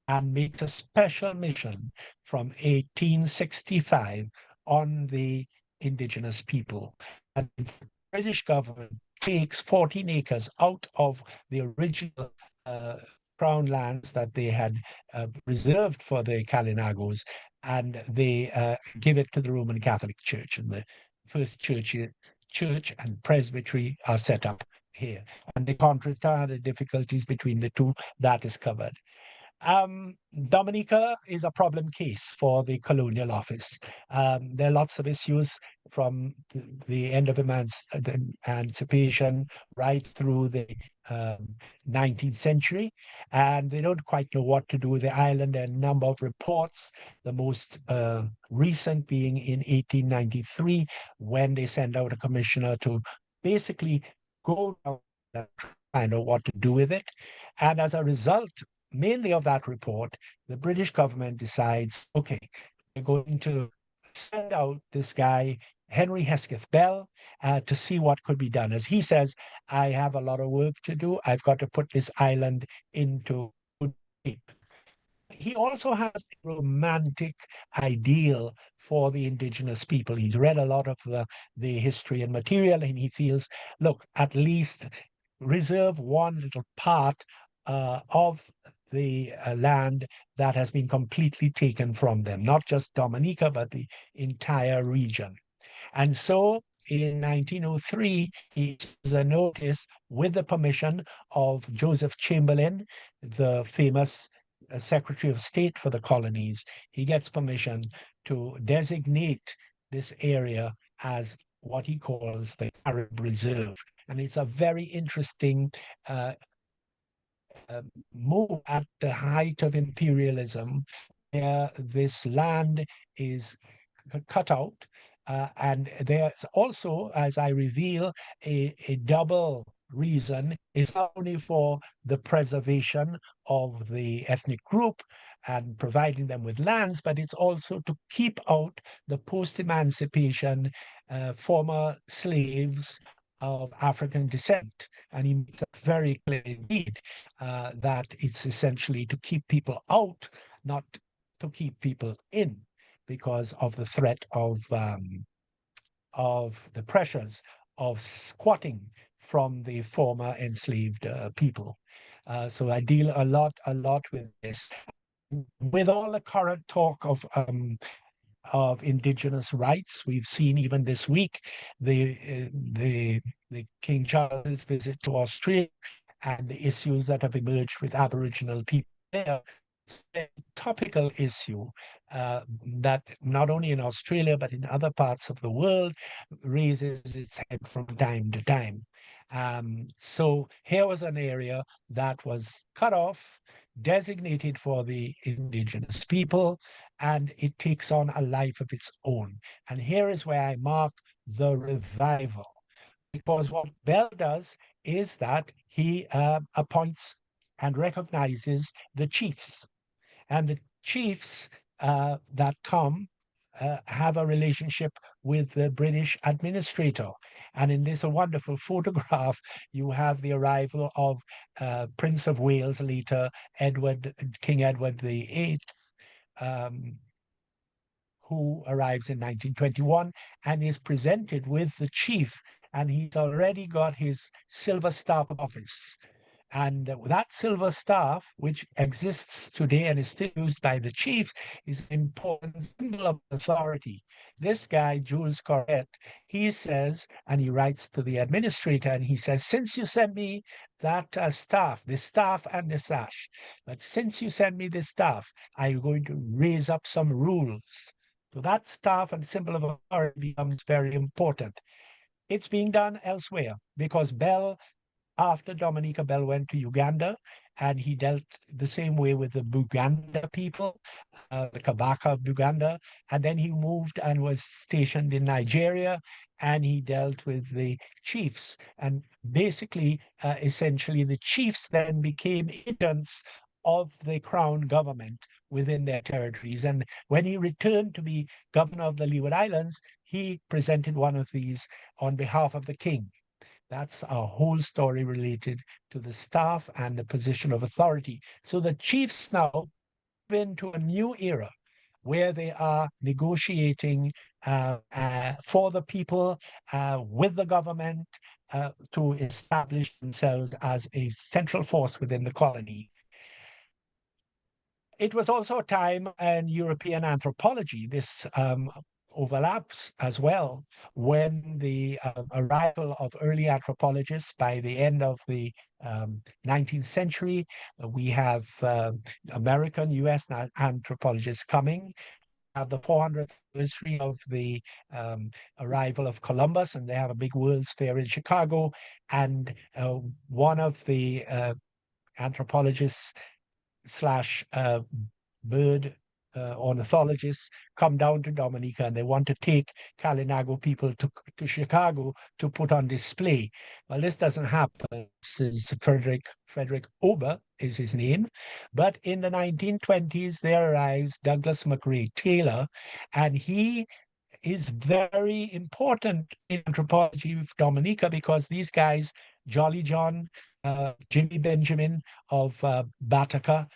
and makes a special mission from 1865 on the indigenous people. And the British government takes 14 acres out of the original crown lands that they had reserved for the Kalinagos, and they give it to the Roman Catholic Church, and the first church and presbytery are set up here. And the contrasta, the difficulties between the two, that is covered. Dominica is a problem case for the colonial office. There are lots of issues from the end of emancipation right through the 19th century, and they don't quite know what to do with the island. There are a number of reports, the most recent being in 1893, when they send out a commissioner to basically go down and find out what to do with it. And as a result, mainly of that report, the British government decides, okay, we're going to send out this guy, Henry Hesketh Bell, to see what could be done. As he says, I have a lot of work to do. I've got to put this island into good shape. he also has a romantic ideal for the indigenous people. He's read a lot of the history and material, and he feels, look, at least reserve one little part of the land that has been completely taken from them, not just Dominica, but the entire region. And so in 1903, he issues a notice with the permission of Joseph Chamberlain, the famous Secretary of State for the colonies. He gets permission to designate this area as what he calls the Carib Reserve. And it's a very interesting move at the height of imperialism, where this land is cut out. And there's also, as I reveal, a double reason. It's not only for the preservation of the ethnic group and providing them with lands, but it's also to keep out the post-emancipation former slaves of African descent. And he makes it very clear indeed that it's essentially to keep people out, not to keep people in, because of the threat of the pressures of squatting from the former enslaved people. So I deal a lot with this. With all the current talk of indigenous rights, we've seen even this week the King Charles' visit to Australia and the issues that have emerged with Aboriginal people there. It's a topical issue that not only in Australia but in other parts of the world raises its head from time to time. So here was an area that was cut off, designated for the indigenous people, and it takes on a life of its own. And here is where I mark the revival, because what Bell does is that he appoints and recognizes the chiefs. And the chiefs that come have a relationship with the British administrator. And in this wonderful photograph, you have the arrival of Prince of Wales, later King Edward VIII, who arrives in 1921 and is presented with the chief. And he's already got his silver staff of office. And that silver staff, which exists today and is still used by the chief, is an important symbol of authority. This guy, Jules Corrette, he says, and he writes to the administrator, and he says, since you sent me that staff, the staff and the sash, but since you sent me this staff, I'm going to raise up some rules. So that staff and symbol of authority becomes very important. It's being done elsewhere because Bell, after Dominica, Bell went to Uganda, and he dealt the same way with the Buganda people, the Kabaka of Buganda. And then he moved and was stationed in Nigeria, and he dealt with the chiefs. And basically, essentially, the chiefs then became agents of the crown government within their territories. And when he returned to be governor of the Leeward Islands, he presented one of these on behalf of the king. That's a whole story related to the staff and the position of authority. So the chiefs now move into a new era where they are negotiating for the people with the government to establish themselves as a central force within the colony. It was also a time in European anthropology, this overlaps as well, when the arrival of early anthropologists by the end of the 19th century, we have American, US anthropologists coming. Have the 400th anniversary of the arrival of Columbus, and they have a big World's Fair in Chicago. And one of the anthropologists slash bird ornithologists come down to Dominica, and they want to take Kalinago people to Chicago to put on display. Well, this doesn't happen. This is Frederick Ober is his name. But in the 1920s, there arrives Douglas McRae Taylor, and he is very important in anthropology of Dominica because these guys, Jolly John, Jimmy Benjamin of Bataca,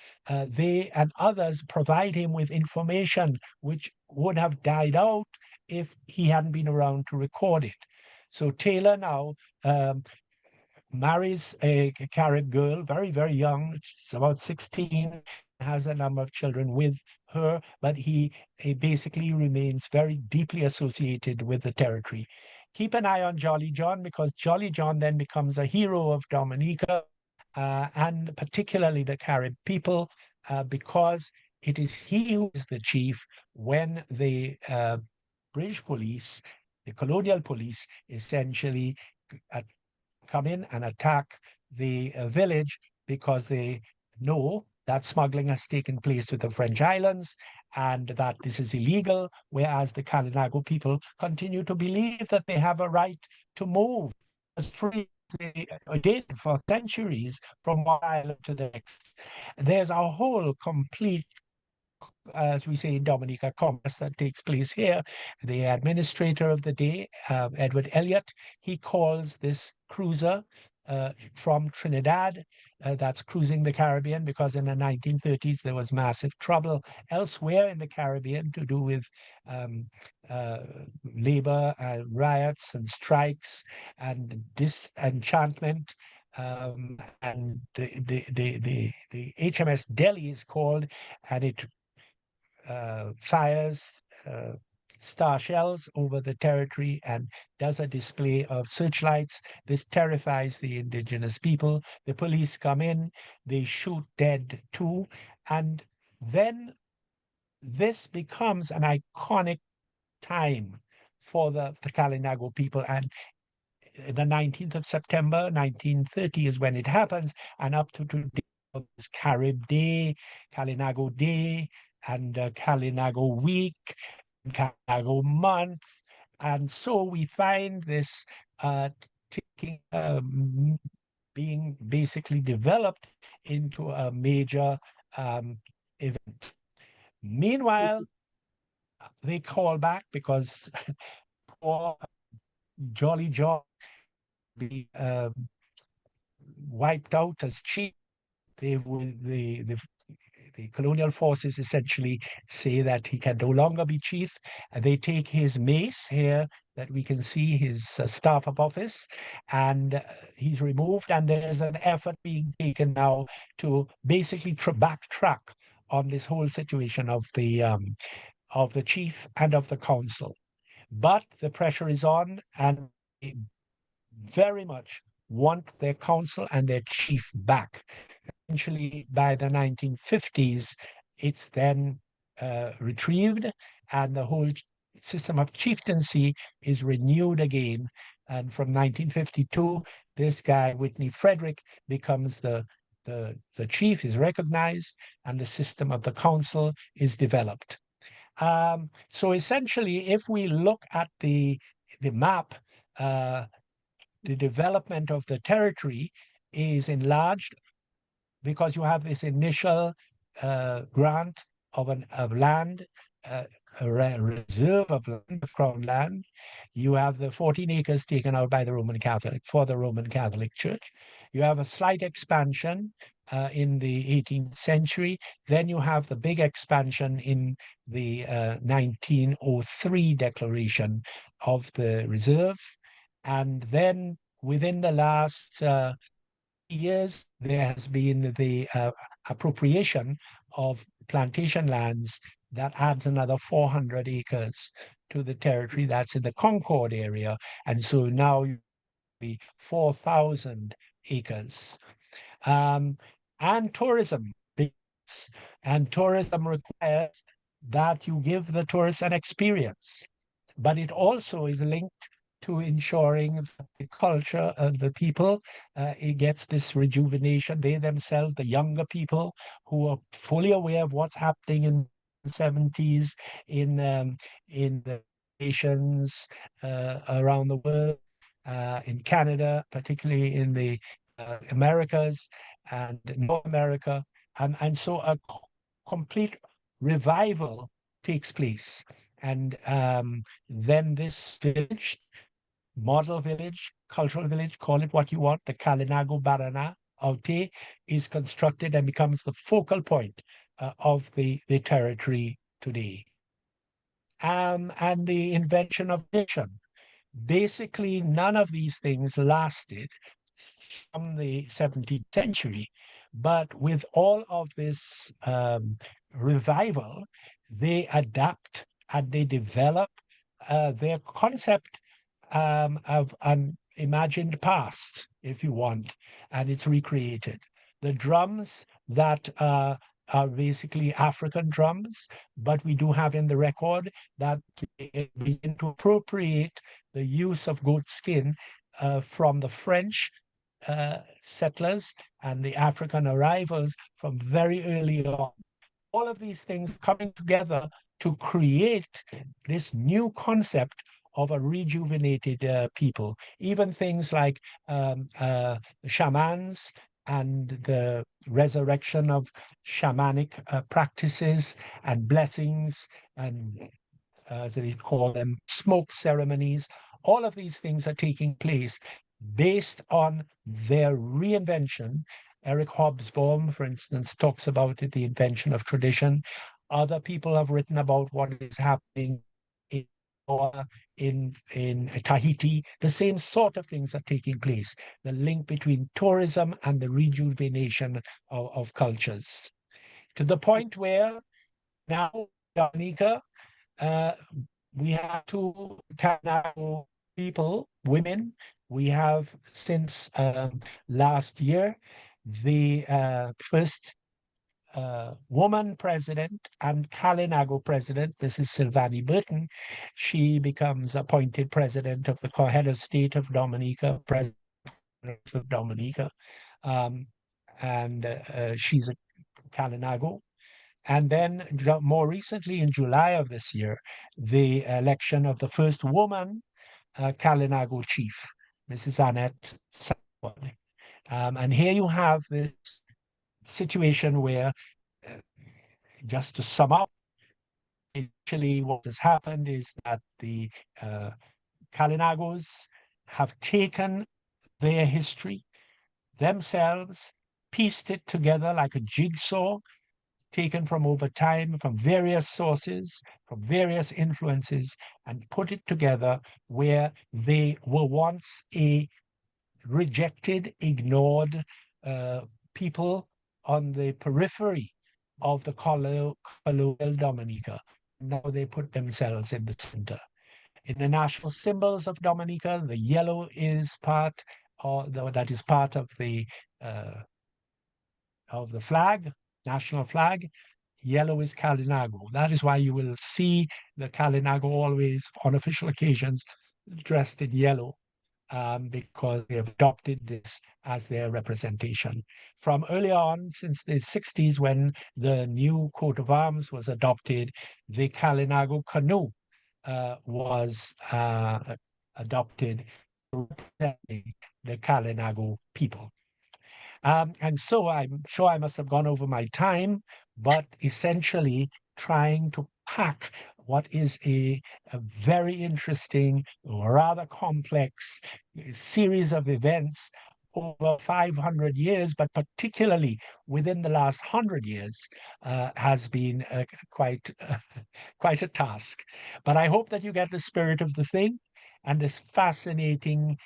they and others provide him with information which would have died out if he hadn't been around to record it. So Taylor now marries a Carib girl, very, very young. She's about 16, has a number of children with her, but he basically remains very deeply associated with the territory. Keep an eye on Jolly John, because Jolly John then becomes a hero of Dominica, and particularly the Carib people, because it is he who is the chief when the British police, the colonial police, essentially come in and attack the village, because they know that smuggling has taken place to the French islands and that this is illegal, whereas the Kalinago people continue to believe that they have a right to move as free as they did for centuries from one island to the next. There's a whole complete, as we say in Dominica, commerce that takes place here. The administrator of the day, Edward Elliot, he calls this cruiser from Trinidad that's cruising the Caribbean, because in the 1930s there was massive trouble elsewhere in the Caribbean to do with labor riots and strikes and disenchantment. And the HMS Delhi is called, and it fires star shells over the territory and does a display of searchlights. This terrifies the indigenous people. The police come in, they shoot dead too, and then this becomes an iconic time for the Kalinago people. And the 19th of September, 1930 is when it happens, and up to today, this Carib Day, Kalinago Day, and Kalinago Week, Kalinago Month. And so we find this being basically developed into a major event. Meanwhile, they call back because poor Jolly John be wiped out as chief. The colonial forces essentially say that he can no longer be chief. And they take his mace here that we can see, his staff of office, and he's removed. And there's an effort being taken now to basically backtrack on this whole situation of the chief and of the council. But the pressure is on, and they very much want their council and their chief back. Eventually, by the 1950s, it's then retrieved, and the whole system of chieftaincy is renewed again. And from 1952, this guy, Whitney Frederick, becomes the chief, is recognized, and the system of the council is developed. So essentially, if we look at the map, the development of the territory is enlarged because you have this initial grant of land, a reserve of land, of crown land. You have the 14 acres taken out by the Roman Catholic for the Roman Catholic Church. You have a slight expansion in the 18th century. Then you have the big expansion in the 1903 declaration of the reserve. And then within the last years, there has been the appropriation of plantation lands that adds another 400 acres to the territory that's in the Concord area. And so now you be 4,000 acres. And tourism, and tourism requires that you give the tourists an experience, but it also is linked to ensuring that the culture of the people, it gets this rejuvenation. They themselves, the younger people who are fully aware of what's happening in the 70s in the nations around the world, in Canada, particularly in the Americas and North America. And so a complete revival takes place. And then this village, model village, cultural village, call it what you want, the Kalinago Barana, Aute is constructed and becomes the focal point of the territory today. And the invention of fiction. Basically, none of these things lasted from the 17th century, but with all of this revival, they adapt and they develop their concept of an imagined past, if you want, and it's recreated. The drums that are basically African drums, but we do have in the record that they begin to appropriate the use of goat skin from the French settlers and the African arrivals from very early on. All of these things coming together to create this new concept of a rejuvenated people. Even things like shamans and the resurrection of shamanic practices and blessings and, as they call them, smoke ceremonies. All of these things are taking place based on their reinvention. Eric Hobsbawm, for instance, talks about it, the invention of tradition. Other people have written about what is happening in Tahiti. The same sort of things are taking place. The link between tourism and the rejuvenation of cultures. To the point where now Dominica, we have two Kalinago people, women. We have since last year the first woman president and Kalinago president. This is Sylvanie Burton. She becomes appointed president of the head of state of Dominica, president of Dominica, and she's a Kalinago. And then more recently, in July of this year, the election of the first woman Kalinago chief, Mrs. Annette Saward. And here you have this situation where, just to sum up, actually what has happened is that the Kalinagos have taken their history themselves, pieced it together like a jigsaw, taken from over time, from various sources, from various influences, and put it together where they were once a rejected, ignored people on the periphery of the colonial Dominica. Now they put themselves in the center. In the national symbols of Dominica, the yellow is part, or that is part of the flag, national flag. Yellow is Kalinago. That is why you will see the Kalinago always on official occasions dressed in yellow, because they have adopted this as their representation. From early on, since the 60s, when the new coat of arms was adopted, the Kalinago canoe was adopted, representing the Kalinago people. And so I'm sure I must have gone over my time, but essentially trying to pack what is a very interesting, rather complex series of events over 500 years, but particularly within the last 100 years, has been quite a task. But I hope that you get the spirit of the thing and this fascinating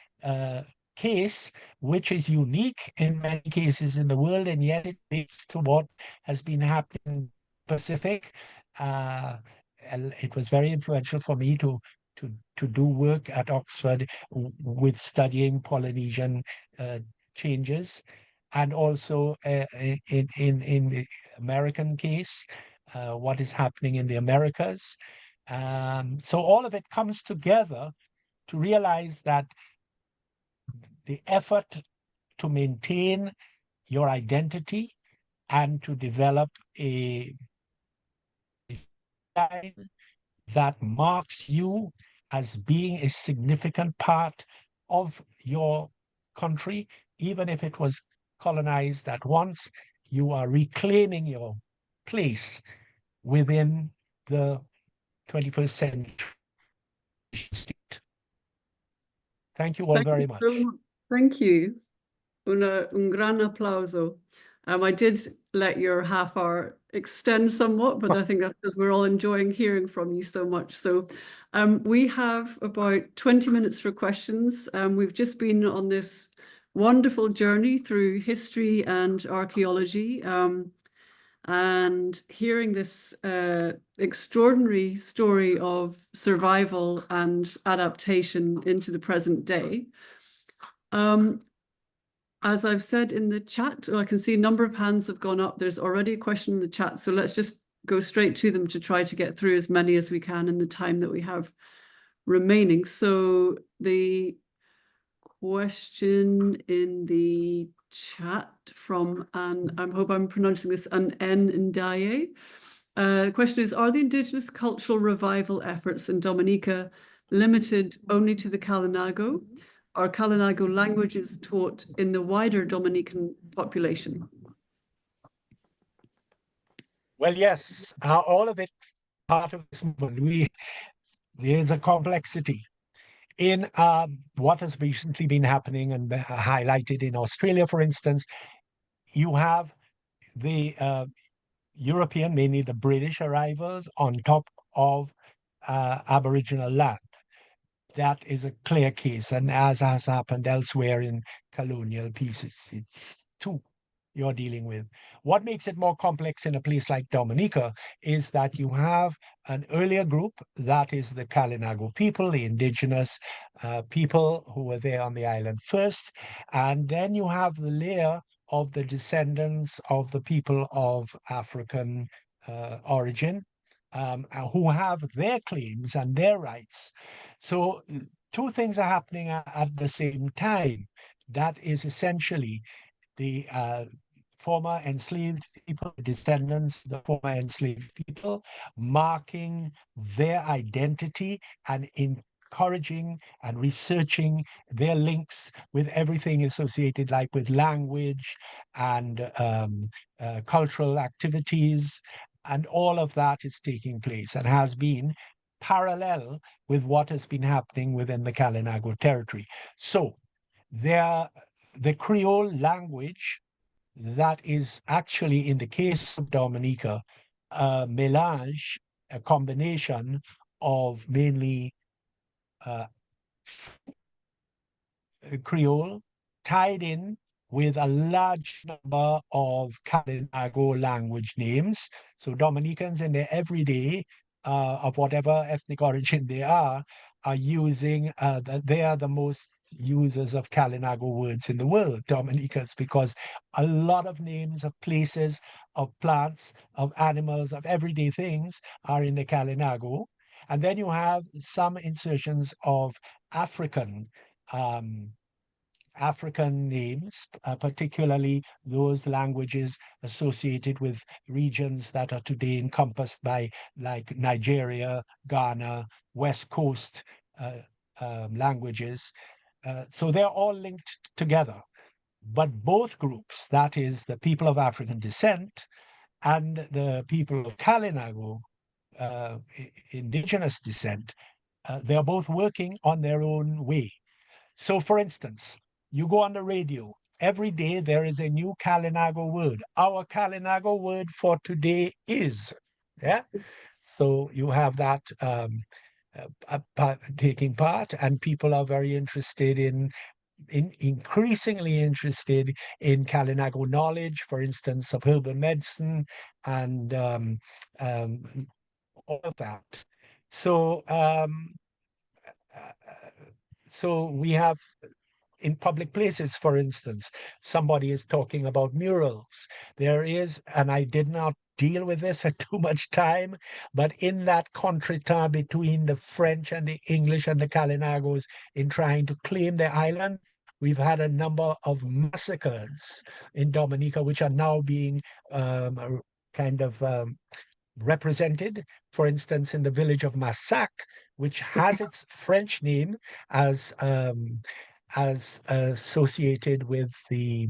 case, which is unique in many cases in the world, and yet it leads to what has been happening in the Pacific. It was very influential for me to do work at Oxford with studying Polynesian changes, and also in the American case, what is happening in the Americas. So all of it comes together to realize that the effort to maintain your identity and to develop a line that marks you as being a significant part of your country, even if it was colonized at once, you are reclaiming your place within the 21st century state. Thank you all very much. Thank you. un gran aplauso. I did let your half hour extend somewhat, but I think that's because we're all enjoying hearing from you so much. So we have about 20 minutes for questions. We've just been on this wonderful journey through history and archaeology, and hearing this extraordinary story of survival and adaptation into the present day. As I've said in the chat, I can see a number of hands have gone up. There's already a question in the chat, so let's just go straight to them to try to get through as many as we can in the time that we have remaining. So the question in the chat from, and I hope I'm pronouncing this, an N Ndaye. The question is, are the Indigenous cultural revival efforts in Dominica limited only to the Kalinago? Are Kalinago languages taught in the wider Dominican population? Well, yes, all of it part of this movement. There's a complexity in what has recently been happening and highlighted in Australia, for instance. You have the European, mainly the British arrivals on top of Aboriginal land. That is a clear case, and as has happened elsewhere in colonial pieces, it's two you're dealing with. What makes it more complex in a place like Dominica is that you have an earlier group, that is the Kalinago people, the indigenous people who were there on the island first, and then you have the layer of the descendants of the people of African origin, who have their claims and their rights. So two things are happening at the same time. That is essentially the former enslaved people, descendants, the former enslaved people, marking their identity and encouraging and researching their links with everything associated, like with language and cultural activities. And all of that is taking place and has been parallel with what has been happening within the Kalinago territory. So the Creole language, that is actually, in the case of Dominica, a melange, a combination of mainly Creole tied in with a large number of Kalinago language names. So Dominicans in their everyday, of whatever ethnic origin they are using, they are the most users of Kalinago words in the world, Dominicans, because a lot of names of places, of plants, of animals, of everyday things are in the Kalinago. And then you have some insertions of African names, particularly those languages associated with regions that are today encompassed by, like, Nigeria, Ghana, West Coast languages. So they're all linked together. But both groups, that is the people of African descent and the people of Kalinago, indigenous descent, they're both working on their own way. So, for instance, you go on the radio, every day there is a new Kalinago word. Our Kalinago word for today is, yeah? So you have that taking part, and people are very interested increasingly interested in Kalinago knowledge, for instance, of herbal medicine and all of that. So, so we have, in public places, for instance, somebody is talking about murals. There is, and I did not deal with this at too much time, but in that contretemps between the French and the English and the Kalinagos in trying to claim their island, we've had a number of massacres in Dominica, which are now being represented, for instance, in the village of Massac, which has its French name as associated with the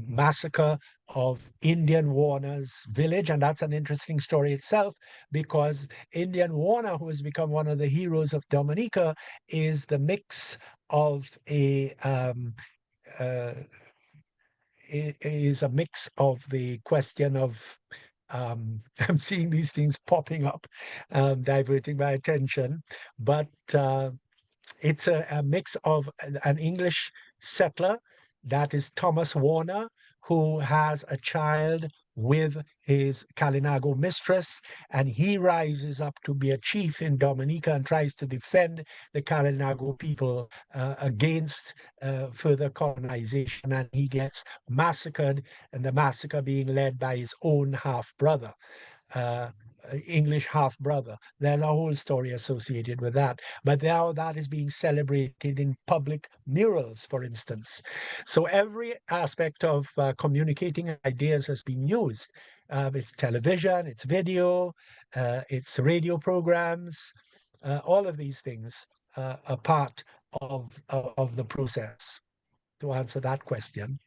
massacre of Indian Warner's village. And that's an interesting story itself, because Indian Warner, who has become one of the heroes of Dominica, is the mix of a is a mix of the question of, I'm seeing these things popping up, diverting my attention, but it's a mix of an English settler, that is Thomas Warner, who has a child with his Kalinago mistress, and he rises up to be a chief in Dominica and tries to defend the Kalinago people against further colonization, and he gets massacred, and the massacre being led by his own half-brother. English half-brother. There's a whole story associated with that. But now that is being celebrated in public murals, for instance. So every aspect of communicating ideas has been used. It's television, it's video, it's radio programs. All of these things are part of the process, to answer that question.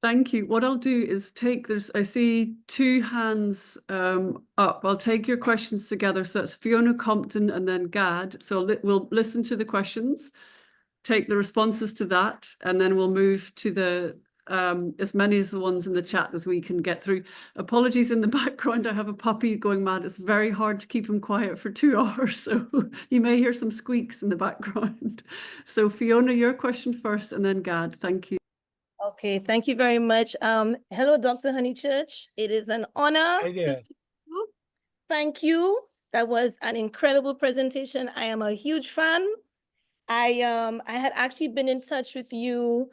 Thank you. What I'll do is I see two hands up. I'll take your questions together. So that's Fiona Compton and then Gad. So we'll listen to the questions, take the responses to that, and then we'll move to the as many as the ones in the chat as we can get through. Apologies in the background. I have a puppy going mad. It's very hard to keep him quiet for 2 hours. So you may hear some squeaks in the background. So Fiona, your question first, and then Gad. Thank you. Okay, thank you very much. Hello, Dr. Honychurch. It is an honor to speak to you. Thank you. That was an incredible presentation. I am a huge fan. I had actually been in touch with you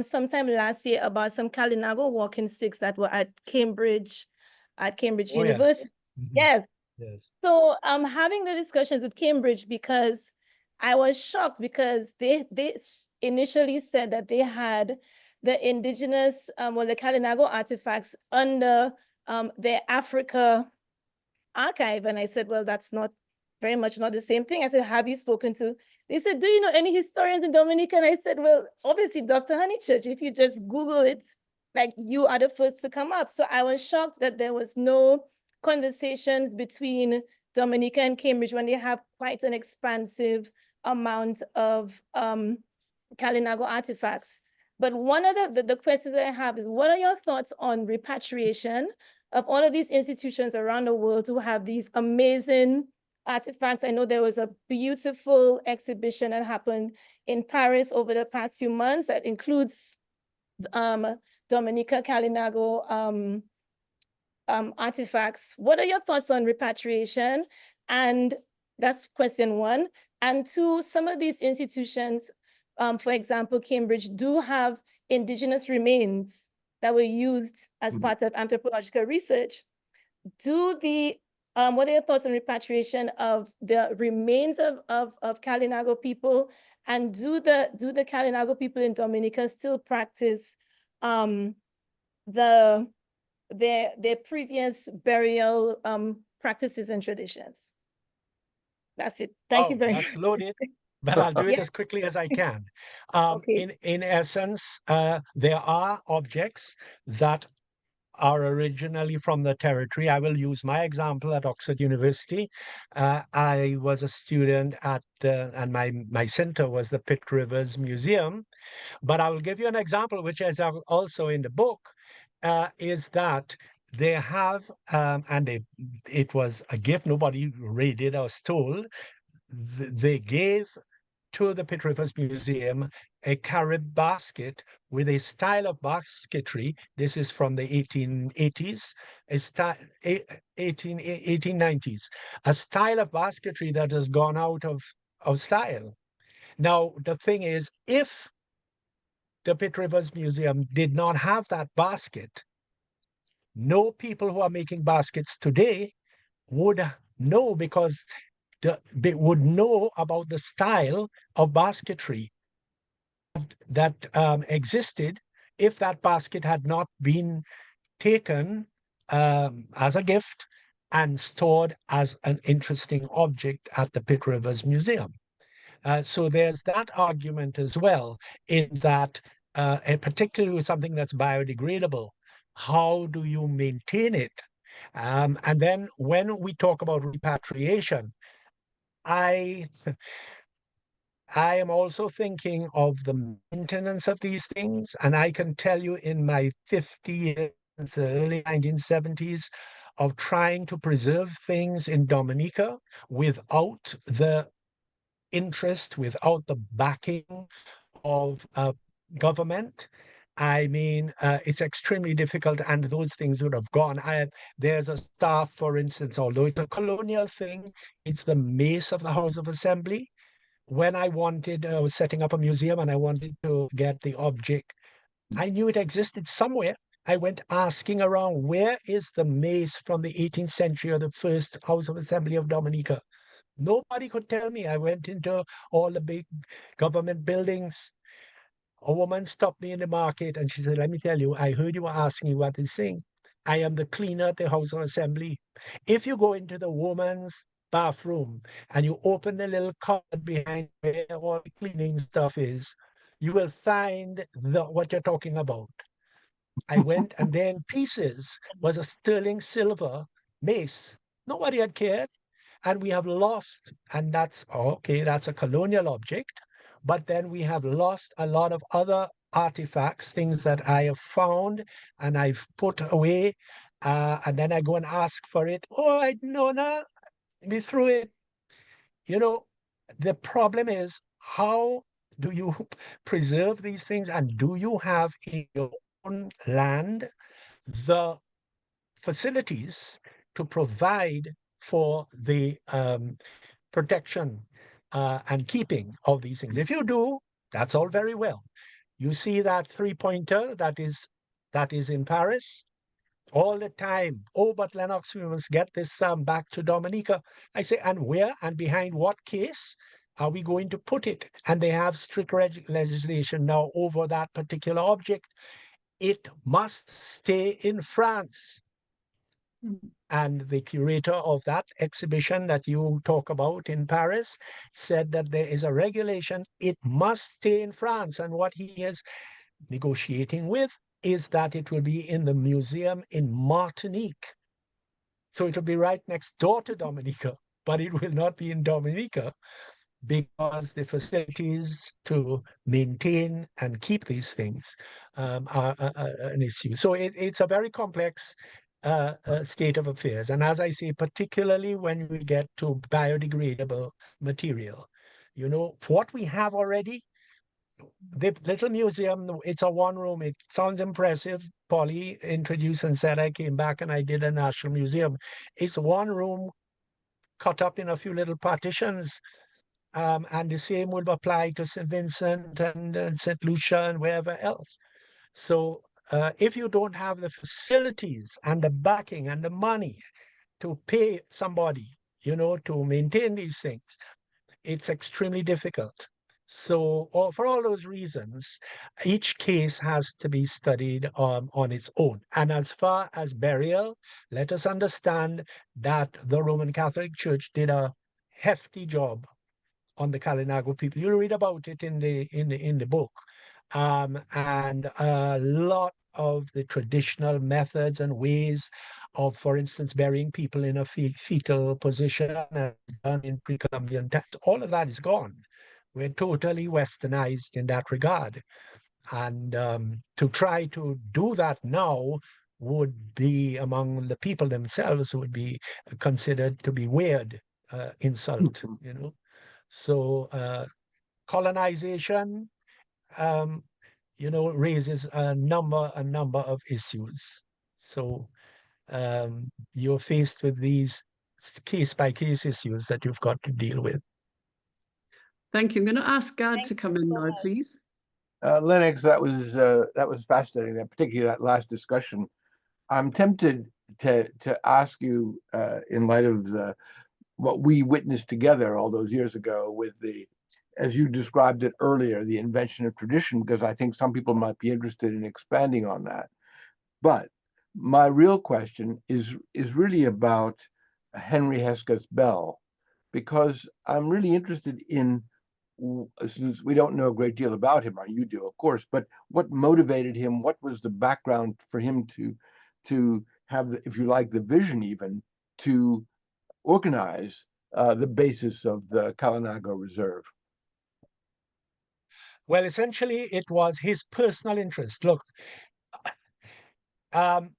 sometime last year about some Kalinago walking sticks that were at Cambridge University. Yes. Yes. So having the discussions with Cambridge, because I was shocked because they initially said that they had the indigenous, the Kalinago artifacts under their Africa archive. And I said, well, that's not very much not the same thing. I said, have you spoken to, they said, do you know any historians in Dominica? And I said, well, obviously, Dr. Honychurch, if you just Google it, like you are the first to come up. So I was shocked that there was no conversations between Dominica and Cambridge when they have quite an expansive amount of Kalinago artifacts. But one of the questions that I have is, what are your thoughts on repatriation of all of these institutions around the world who have these amazing artifacts? I know there was a beautiful exhibition that happened in Paris over the past few months that includes Dominica Kalinago artifacts. What are your thoughts on repatriation? And that's question one. And two, some of these institutions, for example, Cambridge, do have indigenous remains that were used as part of anthropological research. What are your thoughts on repatriation of the remains of Kalinago people? And do the Kalinago people in Dominica still practice their previous burial practices and traditions? That's it. Thank you very much. That's loaded. But I'll do it as quickly as I can. In essence, there are objects that are originally from the territory. I will use my example at Oxford University. I was a student at, and my center was the Pitt Rivers Museum. But I will give you an example, which is also in the book, is that they have, it was a gift, nobody raided, I was told. They gave to the Pitt Rivers Museum a Carib basket with a style of basketry. This is from the 1880s, 1890s, a style of basketry that has gone out of style. Now, the thing is, if the Pitt Rivers Museum did not have that basket, no people who are making baskets today would know, because they would know about the style of basketry that existed if that basket had not been taken as a gift and stored as an interesting object at the Pitt Rivers Museum. So there's that argument as well, in that, particularly with something that's biodegradable, how do you maintain it? And then when we talk about repatriation, I am also thinking of the maintenance of these things. And I can tell you in my 50 years, since the early 1970s, of trying to preserve things in Dominica without the interest, without the backing of government. I mean, it's extremely difficult, and those things would have gone. There's a staff, for instance, although it's a colonial thing, it's the mace of the House of Assembly. When I was setting up a museum and I wanted to get the object, I knew it existed somewhere. I went asking around, where is the mace from the 18th century or the first House of Assembly of Dominica? Nobody could tell me. I went into all the big government buildings. A woman stopped me in the market and she said, let me tell you, I heard you were asking what this thing. I am the cleaner at the House of Assembly. If you go into the woman's bathroom and you open the little cupboard behind where all the cleaning stuff is, you will find what you're talking about. I went, and there in pieces was a sterling silver mace. Nobody had cared. And we have lost, and that's okay, that's a colonial object, but then we have lost a lot of other artifacts, things that I have found and I've put away, and then I go and ask for it. Oh, I know now, we threw it. You know, the problem is, how do you preserve these things, and do you have in your own land the facilities to provide for the protection and keeping of these things? If you do, that's all very well. You see that three-pointer that is in Paris all the time. Oh, but Lennox, we must get this back to Dominica. I say, and where and behind what case are we going to put it? And they have strict legislation now over that particular object. It must stay in France. And the curator of that exhibition that you talk about in Paris said that there is a regulation, it must stay in France. And what he is negotiating with is that it will be in the museum in Martinique. So it will be right next door to Dominica, but it will not be in Dominica because the facilities to maintain and keep these things are an issue. So it's a very complex state of affairs. And as I say, particularly when we get to biodegradable material, you know, what we have already, the little museum, it's a one room, it sounds impressive. Polly introduced and said, I came back and I did a national museum. It's one room cut up in a few little partitions. And the same would apply to St. Vincent and St. Lucia and wherever else. So if you don't have the facilities and the backing and the money to pay somebody, you know, to maintain these things, it's extremely difficult. So for all those reasons, each case has to be studied on its own. And as far as burial, let us understand that the Roman Catholic Church did a hefty job on the Kalinago people. You read about it in the book. And a lot of the traditional methods and ways of, for instance, burying people in a fetal position as done in pre-Columbian times, all of that is gone. We're totally westernized in that regard. And to try to do that now would be, among the people themselves, would be considered to be weird, insult, you know. So colonization, you know, raises a number of issues. So you're faced with these case-by-case issues that you've got to deal with. Thank you. I'm going to ask Gad to come in now, please. Lennox, that was fascinating, particularly that last discussion. I'm tempted to ask you, in light of what we witnessed together all those years ago with as you described it earlier, the invention of tradition, because I think some people might be interested in expanding on that. But my real question is really about Henry Hesketh Bell, because I'm really interested in, since we don't know a great deal about him, or you do, of course, but what motivated him? What was the background for him to have, if you like, the vision even to organize the basis of the Kalinago Reserve? Well, essentially, it was his personal interest. Look,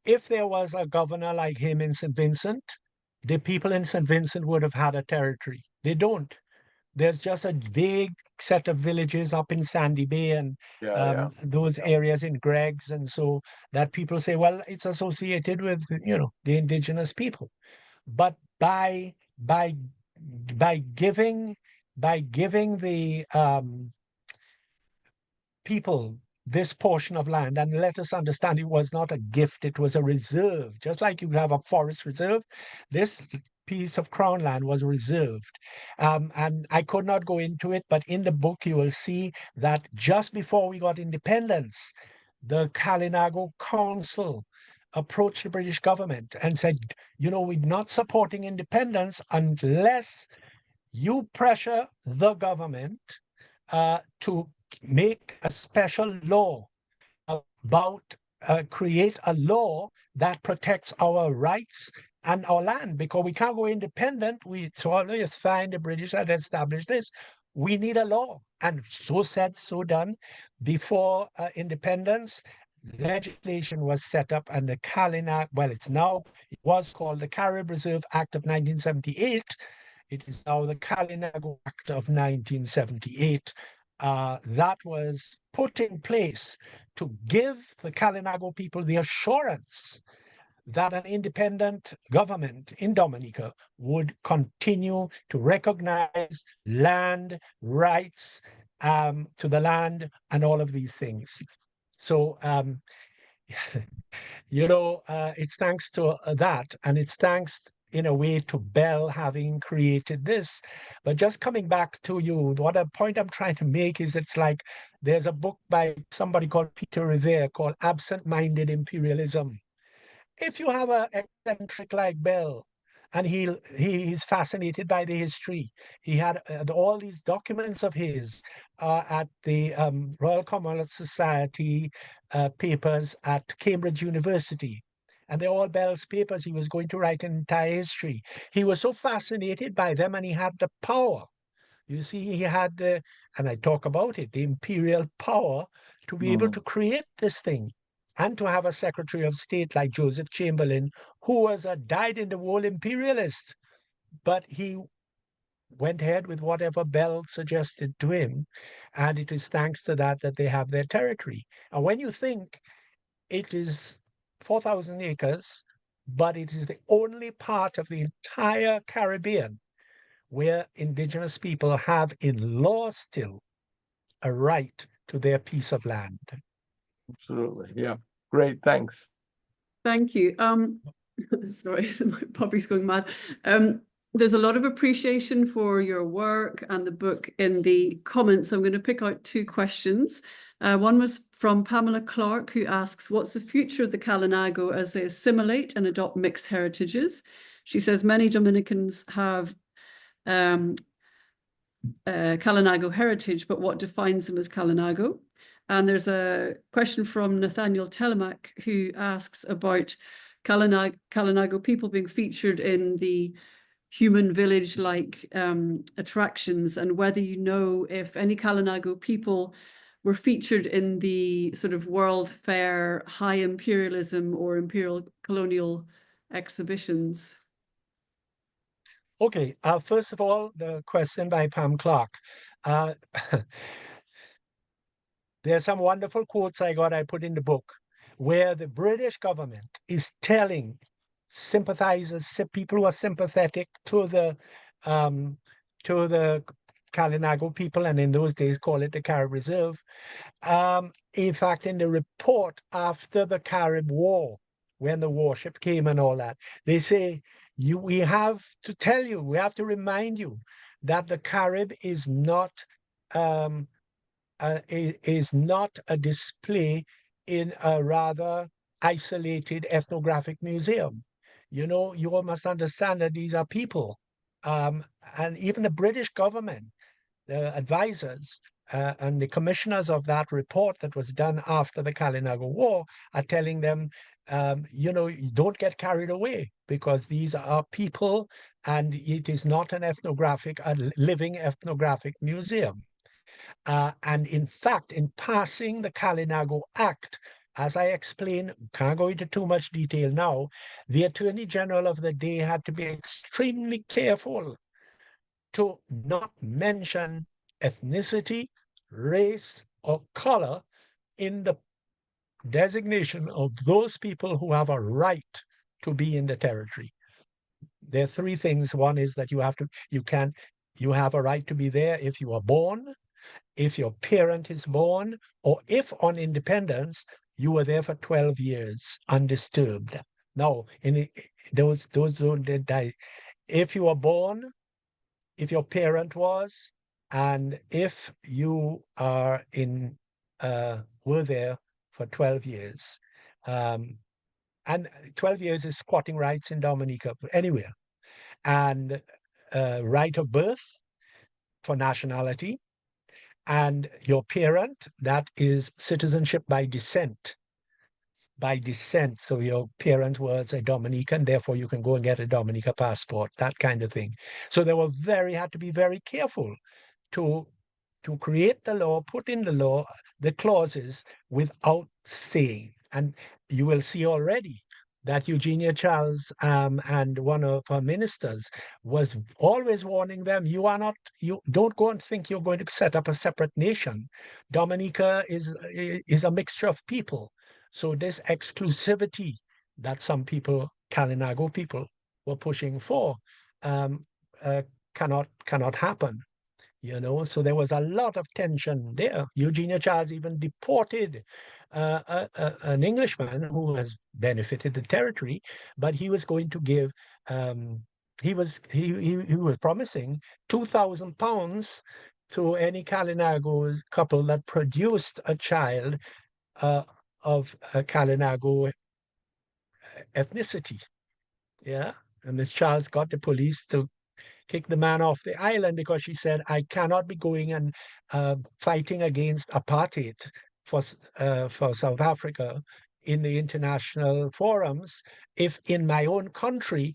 if there was a governor like him in St. Vincent, the people in St. Vincent would have had a territory. They don't. There's just a vague set of villages up in Sandy Bay and those areas in Greggs, and so that people say, well, it's associated with, you know, the indigenous people. But by giving the people this portion of land, and let us understand it was not a gift, it was a reserve. Just like you have a forest reserve, this piece of crown land was reserved. And I could not go into it, but in the book you will see that just before we got independence, the Kalinago Council approached the British government and said, you know, we're not supporting independence unless you pressure the government to make a special law about, create a law that protects our rights and our land, because we can't go independent. So always find the British had established this. We need a law. And so said, so done. Before independence, legislation was set up, and the Kalinago, well, it was called the Carib Reserve Act of 1978. It is now the Kalinago Act of 1978. That was put in place to give the Kalinago people the assurance that an independent government in Dominica would continue to recognize land rights to the land and all of these things. So, you know, it's thanks to that, and it's thanks in a way to Bell having created this. But just coming back to you, what a point I'm trying to make is, it's like there's a book by somebody called Peter Revere called Absent-Minded Imperialism. If you have an eccentric like Bell, and he's fascinated by the history, he had all these documents of his at the Royal Commonwealth Society papers at Cambridge University. And they're all Bell's papers. He was going to write an entire history. He was so fascinated by them, and he had the power. You see, he had the, and I talk about it, the imperial power to be able to create this thing, and to have a Secretary of State like Joseph Chamberlain, who was a dyed-in-the-wool imperialist. But he went ahead with whatever Bell suggested to him, and it is thanks to that that they have their territory. And when you think it is 4,000 acres, but it is the only part of the entire Caribbean where indigenous people have in law still a right to their piece of land. Absolutely. Yeah. Great. Thanks. Thank you. Sorry, my puppy's going mad. There's a lot of appreciation for your work and the book in the comments. I'm going to pick out two questions. One was from Pamela Clark, who asks, what's the future of the Kalinago as they assimilate and adopt mixed heritages? She says many Dominicans have Kalinago heritage, but what defines them as Kalinago? And there's a question from Nathaniel Telemack, who asks about Kalinago people being featured in the human village-like attractions, and whether you know if any Kalinago people were featured in the sort of World Fair, high imperialism or imperial colonial exhibitions. Okay, first of all, the question by Pam Clark. There's some wonderful quotes I put in the book, where the British government is telling sympathizers, people who are sympathetic to the Kalinago people, and in those days call it the Carib Reserve. In fact, in the report after the Carib War, when the warship came and all that, they say, we have to tell you, we have to remind you that the Carib is not a display in a rather isolated ethnographic museum. You know, you all must understand that these are people. And even the British government, the advisors and the commissioners of that report that was done after the Kalinago War are telling them, you know, you don't get carried away, because these are people and it is not an ethnographic, a living ethnographic museum. And in fact, in passing the Kalinago Act, as I explained, can't go into too much detail now, the Attorney General of the day had to be extremely careful to not mention ethnicity, race, or color in the designation of those people who have a right to be in the territory. There are three things. One is that you have a right to be there if you are born, if your parent is born, or if on independence, you were there for 12 years undisturbed. Now, those don't die. If you were born, if your parent was, and if you are were there for 12 years. And 12 years is squatting rights in Dominica, anywhere. And right of birth for nationality. And your parent, that is citizenship by descent. By descent. So your parent was a Dominican, therefore you can go and get a Dominica passport, that kind of thing. So they had to be very careful to create the law, put in the law, the clauses without saying. And you will see already that Eugenia Charles and one of her ministers was always warning them, you don't go and think you're going to set up a separate nation. Dominica is a mixture of people. So this exclusivity that some people, Kalinago people, were pushing for cannot happen. So there was a lot of tension there. Eugenia Charles even deported an Englishman who has benefited the territory, but he was going to give, he was promising £2,000 to any Kalinago couple that produced a child of a Kalinago ethnicity. Yeah, and Miss Charles got the police to kick the man off the island because she said, I cannot be going and fighting against apartheid for South Africa in the international forums if in my own country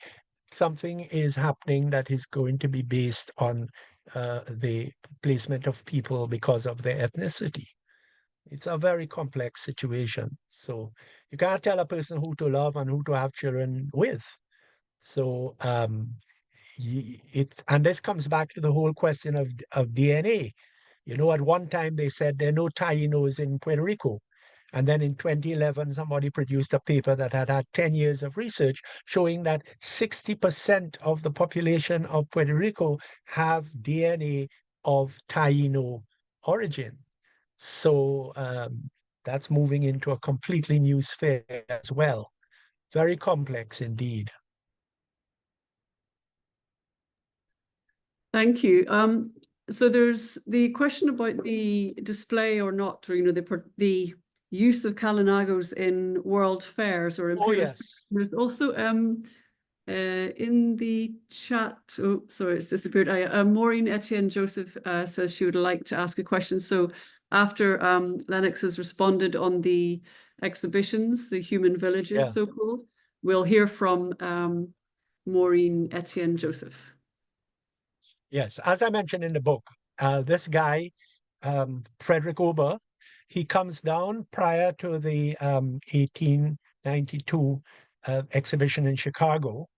something is happening that is going to be based on the placement of people because of their ethnicity. It's a very complex situation. So you can't tell a person who to love and who to have children with. So and this comes back to the whole question of DNA. At one time they said there are no Tainos in Puerto Rico. And then in 2011, somebody produced a paper that had 10 years of research showing that 60% of the population of Puerto Rico have DNA of Taino origin. So that's moving into a completely new sphere as well. Very complex indeed. Thank you. So there's the question about the display or not, or the use of Kalinagos in world fairs or imperial. There's also in the chat. Oh, sorry, it's disappeared. Maureen Etienne Joseph says she would like to ask a question. So after Lennox has responded on the exhibitions, the human villages, so-called, we'll hear from Maureen Etienne Joseph. Yes, as I mentioned in the book, this guy, Frederick Ober, he comes down prior to the 1892 exhibition in Chicago,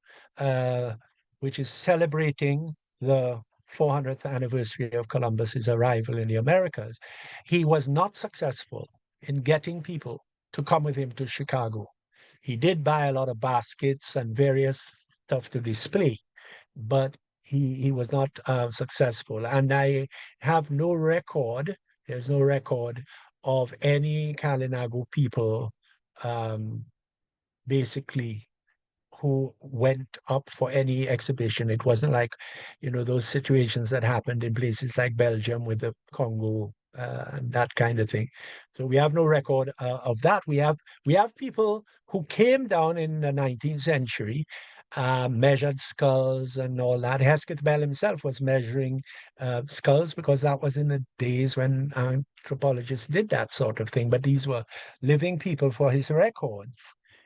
which is celebrating the 400th anniversary of Columbus's arrival in the Americas. He was not successful in getting people to come with him to Chicago. He did buy a lot of baskets and various stuff to display, but he was not successful. And I have no record, there's no record of any Kalinago people basically who went up for any exhibition. It wasn't like, those situations that happened in places like Belgium with the Congo and that kind of thing. So we have no record of that. We have people who came down in the 19th century, measured skulls and all that. Hesketh Bell himself was measuring skulls because that was in the days when anthropologists did that sort of thing. But these were living people for his records.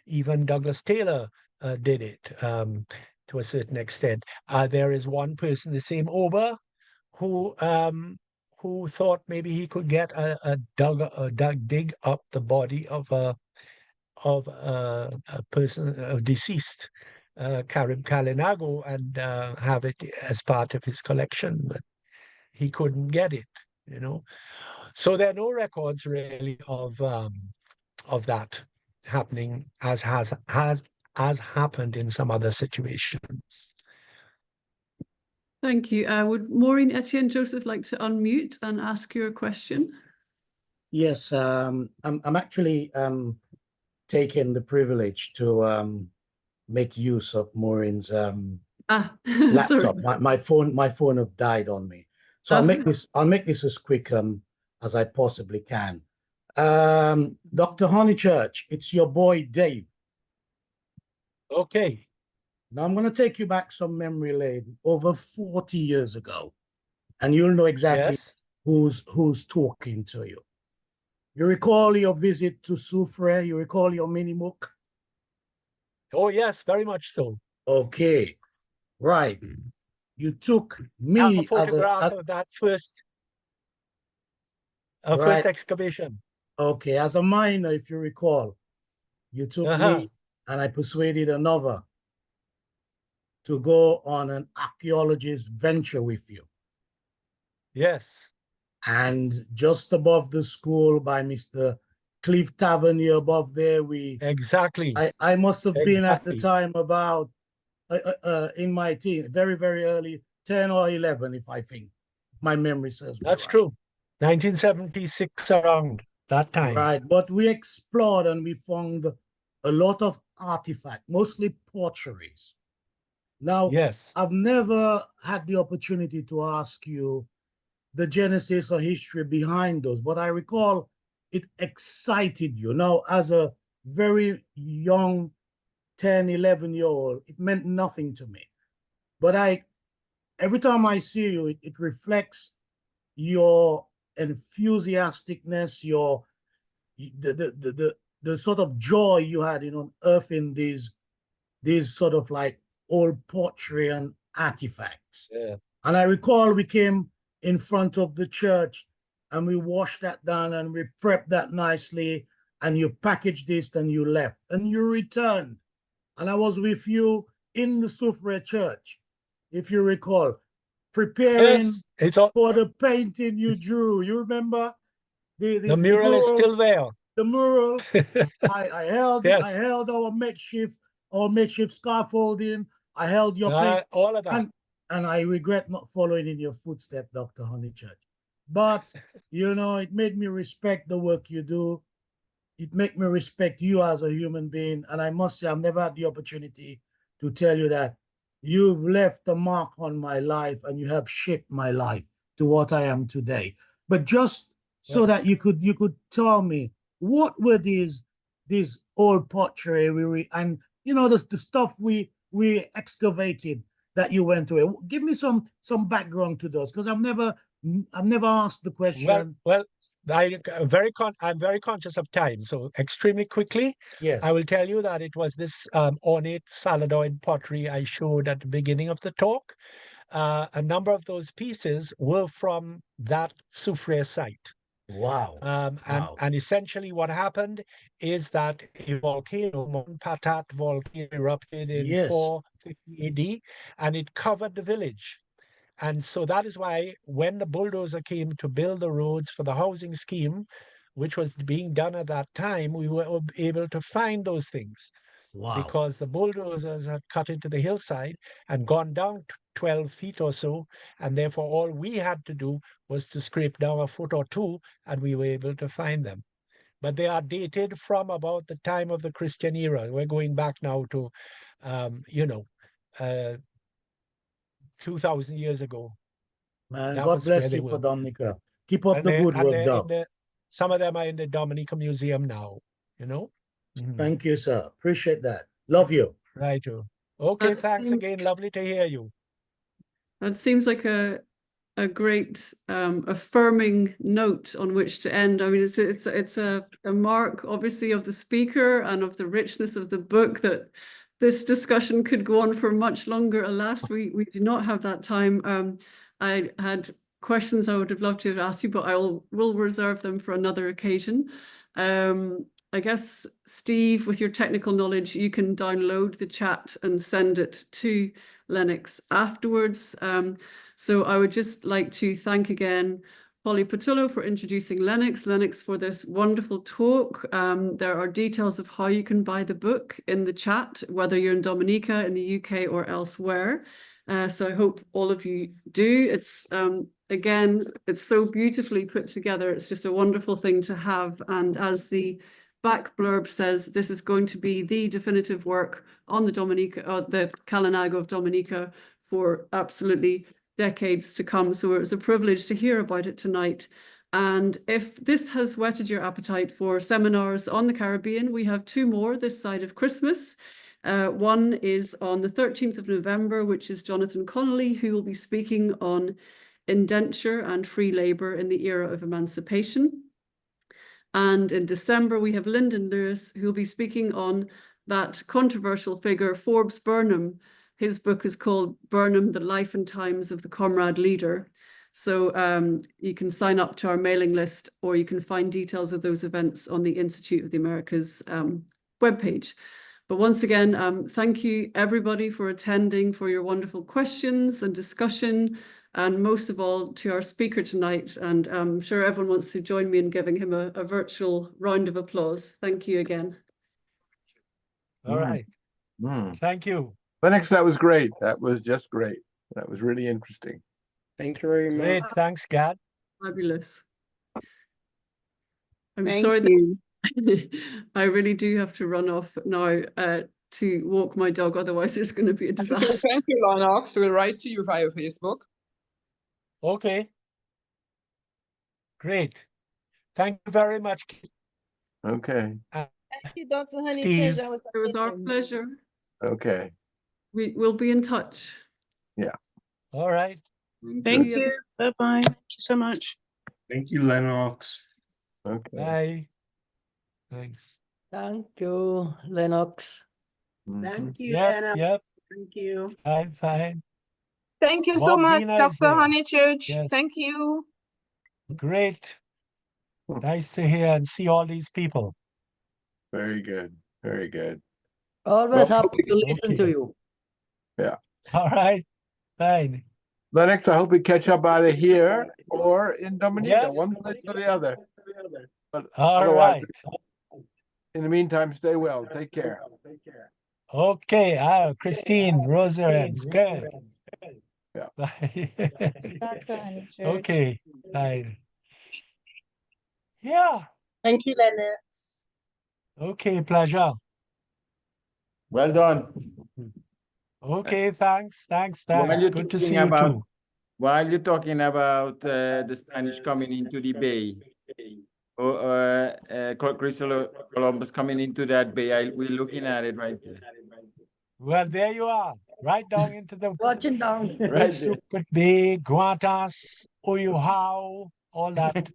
Even Douglas Taylor did it to a certain extent. There is one person, the same Ober, who who thought maybe he could get dig up the body of a person, a deceased Carib Kalinago, and have it as part of his collection, but he couldn't get it, you know. So there are no records really of that happening as happened in some other situations. Thank you. Would Maureen, Etienne, Joseph like to unmute and ask you a question? Yes, I'm actually taking the privilege to make use of Maureen's laptop. My phone have died on me, so I'll make this as quick as I possibly can. Dr. Honychurch, it's your boy Dave. Okay. Now I'm going to take you back some memory lane over 40 years ago, and you'll know exactly who's talking to you. You recall your visit to Soufrière? You recall your Minimook? Oh yes, very much so. Okay, right. You took me as a photograph of that first excavation. Okay, as a miner, if you recall, you took me and I persuaded another to go on an archaeologist venture with you. Yes. And just above the school by Mr. Cliff Tavernier above there, I must have been at the time about in my teen, very, very early, 10 or 11, if I think my memory serves me That's right. true. 1976 around that time. Right, but we explored and we found a lot of artifacts, mostly potteries. Now, I've never had the opportunity to ask you the genesis or history behind those, but I recall it excited you. Now, as a very young 10, 11-year-old, it meant nothing to me. But every time I see you, it reflects your enthusiasticness, the sort of joy you had in unearthing these sort of like old pottery and artifacts. Yeah. And I recall we came in front of the church and we washed that down and we prepped that nicely, and you packaged this and you left and you returned. And I was with you in the Soufrière church, if you recall, preparing for the painting you drew. You remember? The mural is still there. The mural. I held our makeshift scaffolding. I held your paint. All of that. And I regret not following in your footsteps, Dr. Honychurch. But, you know, it made me respect the work you do. It made me respect you as a human being. And I must say, I've never had the opportunity to tell you that you've left a mark on my life and you have shaped my life to what I am today. But just so that you could tell me, what were these old pottery and, you know, the stuff we excavated that you went away? Give me some background to those, because I've never asked the question. Well, I'm very conscious of time, so extremely quickly. Yes, I will tell you that it was this ornate saladoid pottery I showed at the beginning of the talk. A number of those pieces were from that Soufrière site. Wow. And essentially what happened is that a volcano, Mont Patat volcano, erupted in 450 AD, and it covered the village. And so that is why when the bulldozer came to build the roads for the housing scheme, which was being done at that time, we were able to find those things. Wow. Because the bulldozers had cut into the hillside and gone down 12 feet or so, and therefore all we had to do was to scrape down a foot or two, and we were able to find them. But they are dated from about the time of the Christian era. We're going back now to, 2,000 years ago. Man, God bless you for Dominica. Keep up the good work, though. Some of them are in the Dominica Museum now, you know. Thank you, sir. Appreciate that. Love you. Right. Okay, thanks again. Lovely to hear you. That seems like a great affirming note on which to end. I mean, it's a mark, obviously, of the speaker and of the richness of the book, that this discussion could go on for much longer. Alas, we do not have that time. I had questions I would have loved to have asked you, but will reserve them for another occasion. I guess, Steve, with your technical knowledge, you can download the chat and send it to Lennox afterwards. So I would just like to thank again Polly Patullo for introducing Lennox for this wonderful talk. There are details of how you can buy the book in the chat, whether you're in Dominica, in the UK or elsewhere. So I hope all of you do. It's again, it's so beautifully put together. It's just a wonderful thing to have. And as the back blurb says, this is going to be the definitive work on the Kalinago of Dominica for absolutely decades to come. So it was a privilege to hear about it tonight. And if this has whetted your appetite for seminars on the Caribbean, we have 2 more this side of Christmas. One is on the 13th of November, which is Jonathan Connolly, who will be speaking on indenture and free labour in the era of emancipation. And in December, we have Lyndon Lewis, who will be speaking on that controversial figure, Forbes Burnham. His book is called Burnham, The Life and Times of the Comrade Leader. So you can sign up to our mailing list, or you can find details of those events on the Institute of the Americas webpage. But once again, thank you everybody for attending, for your wonderful questions and discussion, and most of all to our speaker tonight. And I'm sure everyone wants to join me in giving him a virtual round of applause. Thank you again. All right. Thank you. Lennox, that was great. That was just great. That was really interesting. Thank you very much. Great. Thanks, Gad. Fabulous. I'm Thank sorry you. that I really do have to run off now to walk my dog, otherwise there's going to be a disaster. Thank you, Lennox. We'll write to you via Facebook. Okay. Great. Thank you very much. Okay. Thank you, Dr. Honychurch. Steve. It was our pleasure. Okay. We'll be in touch. Yeah. All right. Thank you. Bye-bye. Thank you so much. Thank you, Lennox. Okay. Bye. Thanks. Thank you, Lennox. Thank you, Yep, Anna. yep. Thank you. Fine. Thank you so Bob much, Dina is Dr. there. Honychurch. Yes. Thank you. Great. Nice to hear and see all these people. Very good. Very good. Always Well, happy to listen to okay. you. Yeah. All right. Fine. Lennox, I hope we catch up either here or in Dominica, Yes. one place or the other. But All otherwise, right. in the meantime, stay well. Take care. Okay. Christine, Rosaries, good. Yeah. Dr. Honychurch. Okay. Fine. Yeah. Thank you, Lennox. Okay. Pleasure. Well done. Okay. Thanks. While you're Good to see talking you about- too. While you're talking about the Spanish coming into the bay, or Christopher Columbus coming into that bay, we're looking at it right there. Well, there you are. Right down into the Watching down. Right there. Super Bay, Guantas, Oyuhao, all that.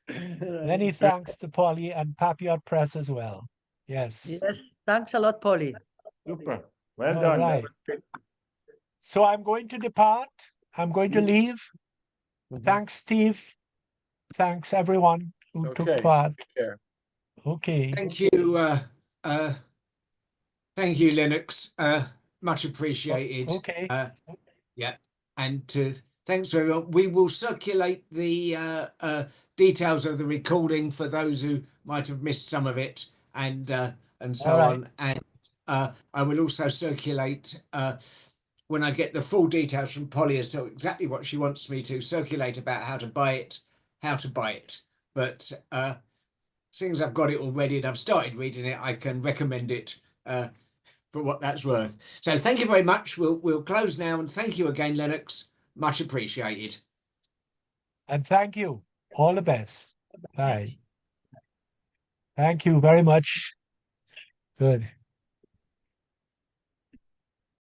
Many thanks to Polly and Papillote Press as well. Yes. Yes, thanks a lot, Polly. Super. Well All done. right. So I'm going to depart. I'm going to leave. Thanks, Steve. Thanks, everyone who took Okay. part. Take care. Okay. Thank you, Lennox. Much appreciated. Okay. Yeah, and thanks to everyone. We will circulate the details of the recording for those who might have missed some of it, and so All right. on. And I will also circulate when I get the full details from Polly as to exactly what she wants me to circulate about how to buy it. But seeing as I've got it already and I've started reading it, I can recommend it for what that's worth. So thank you very much. We'll close now, and thank you again, Lennox. Much appreciated. And thank you. All the best. Bye. Thank you very much. Good.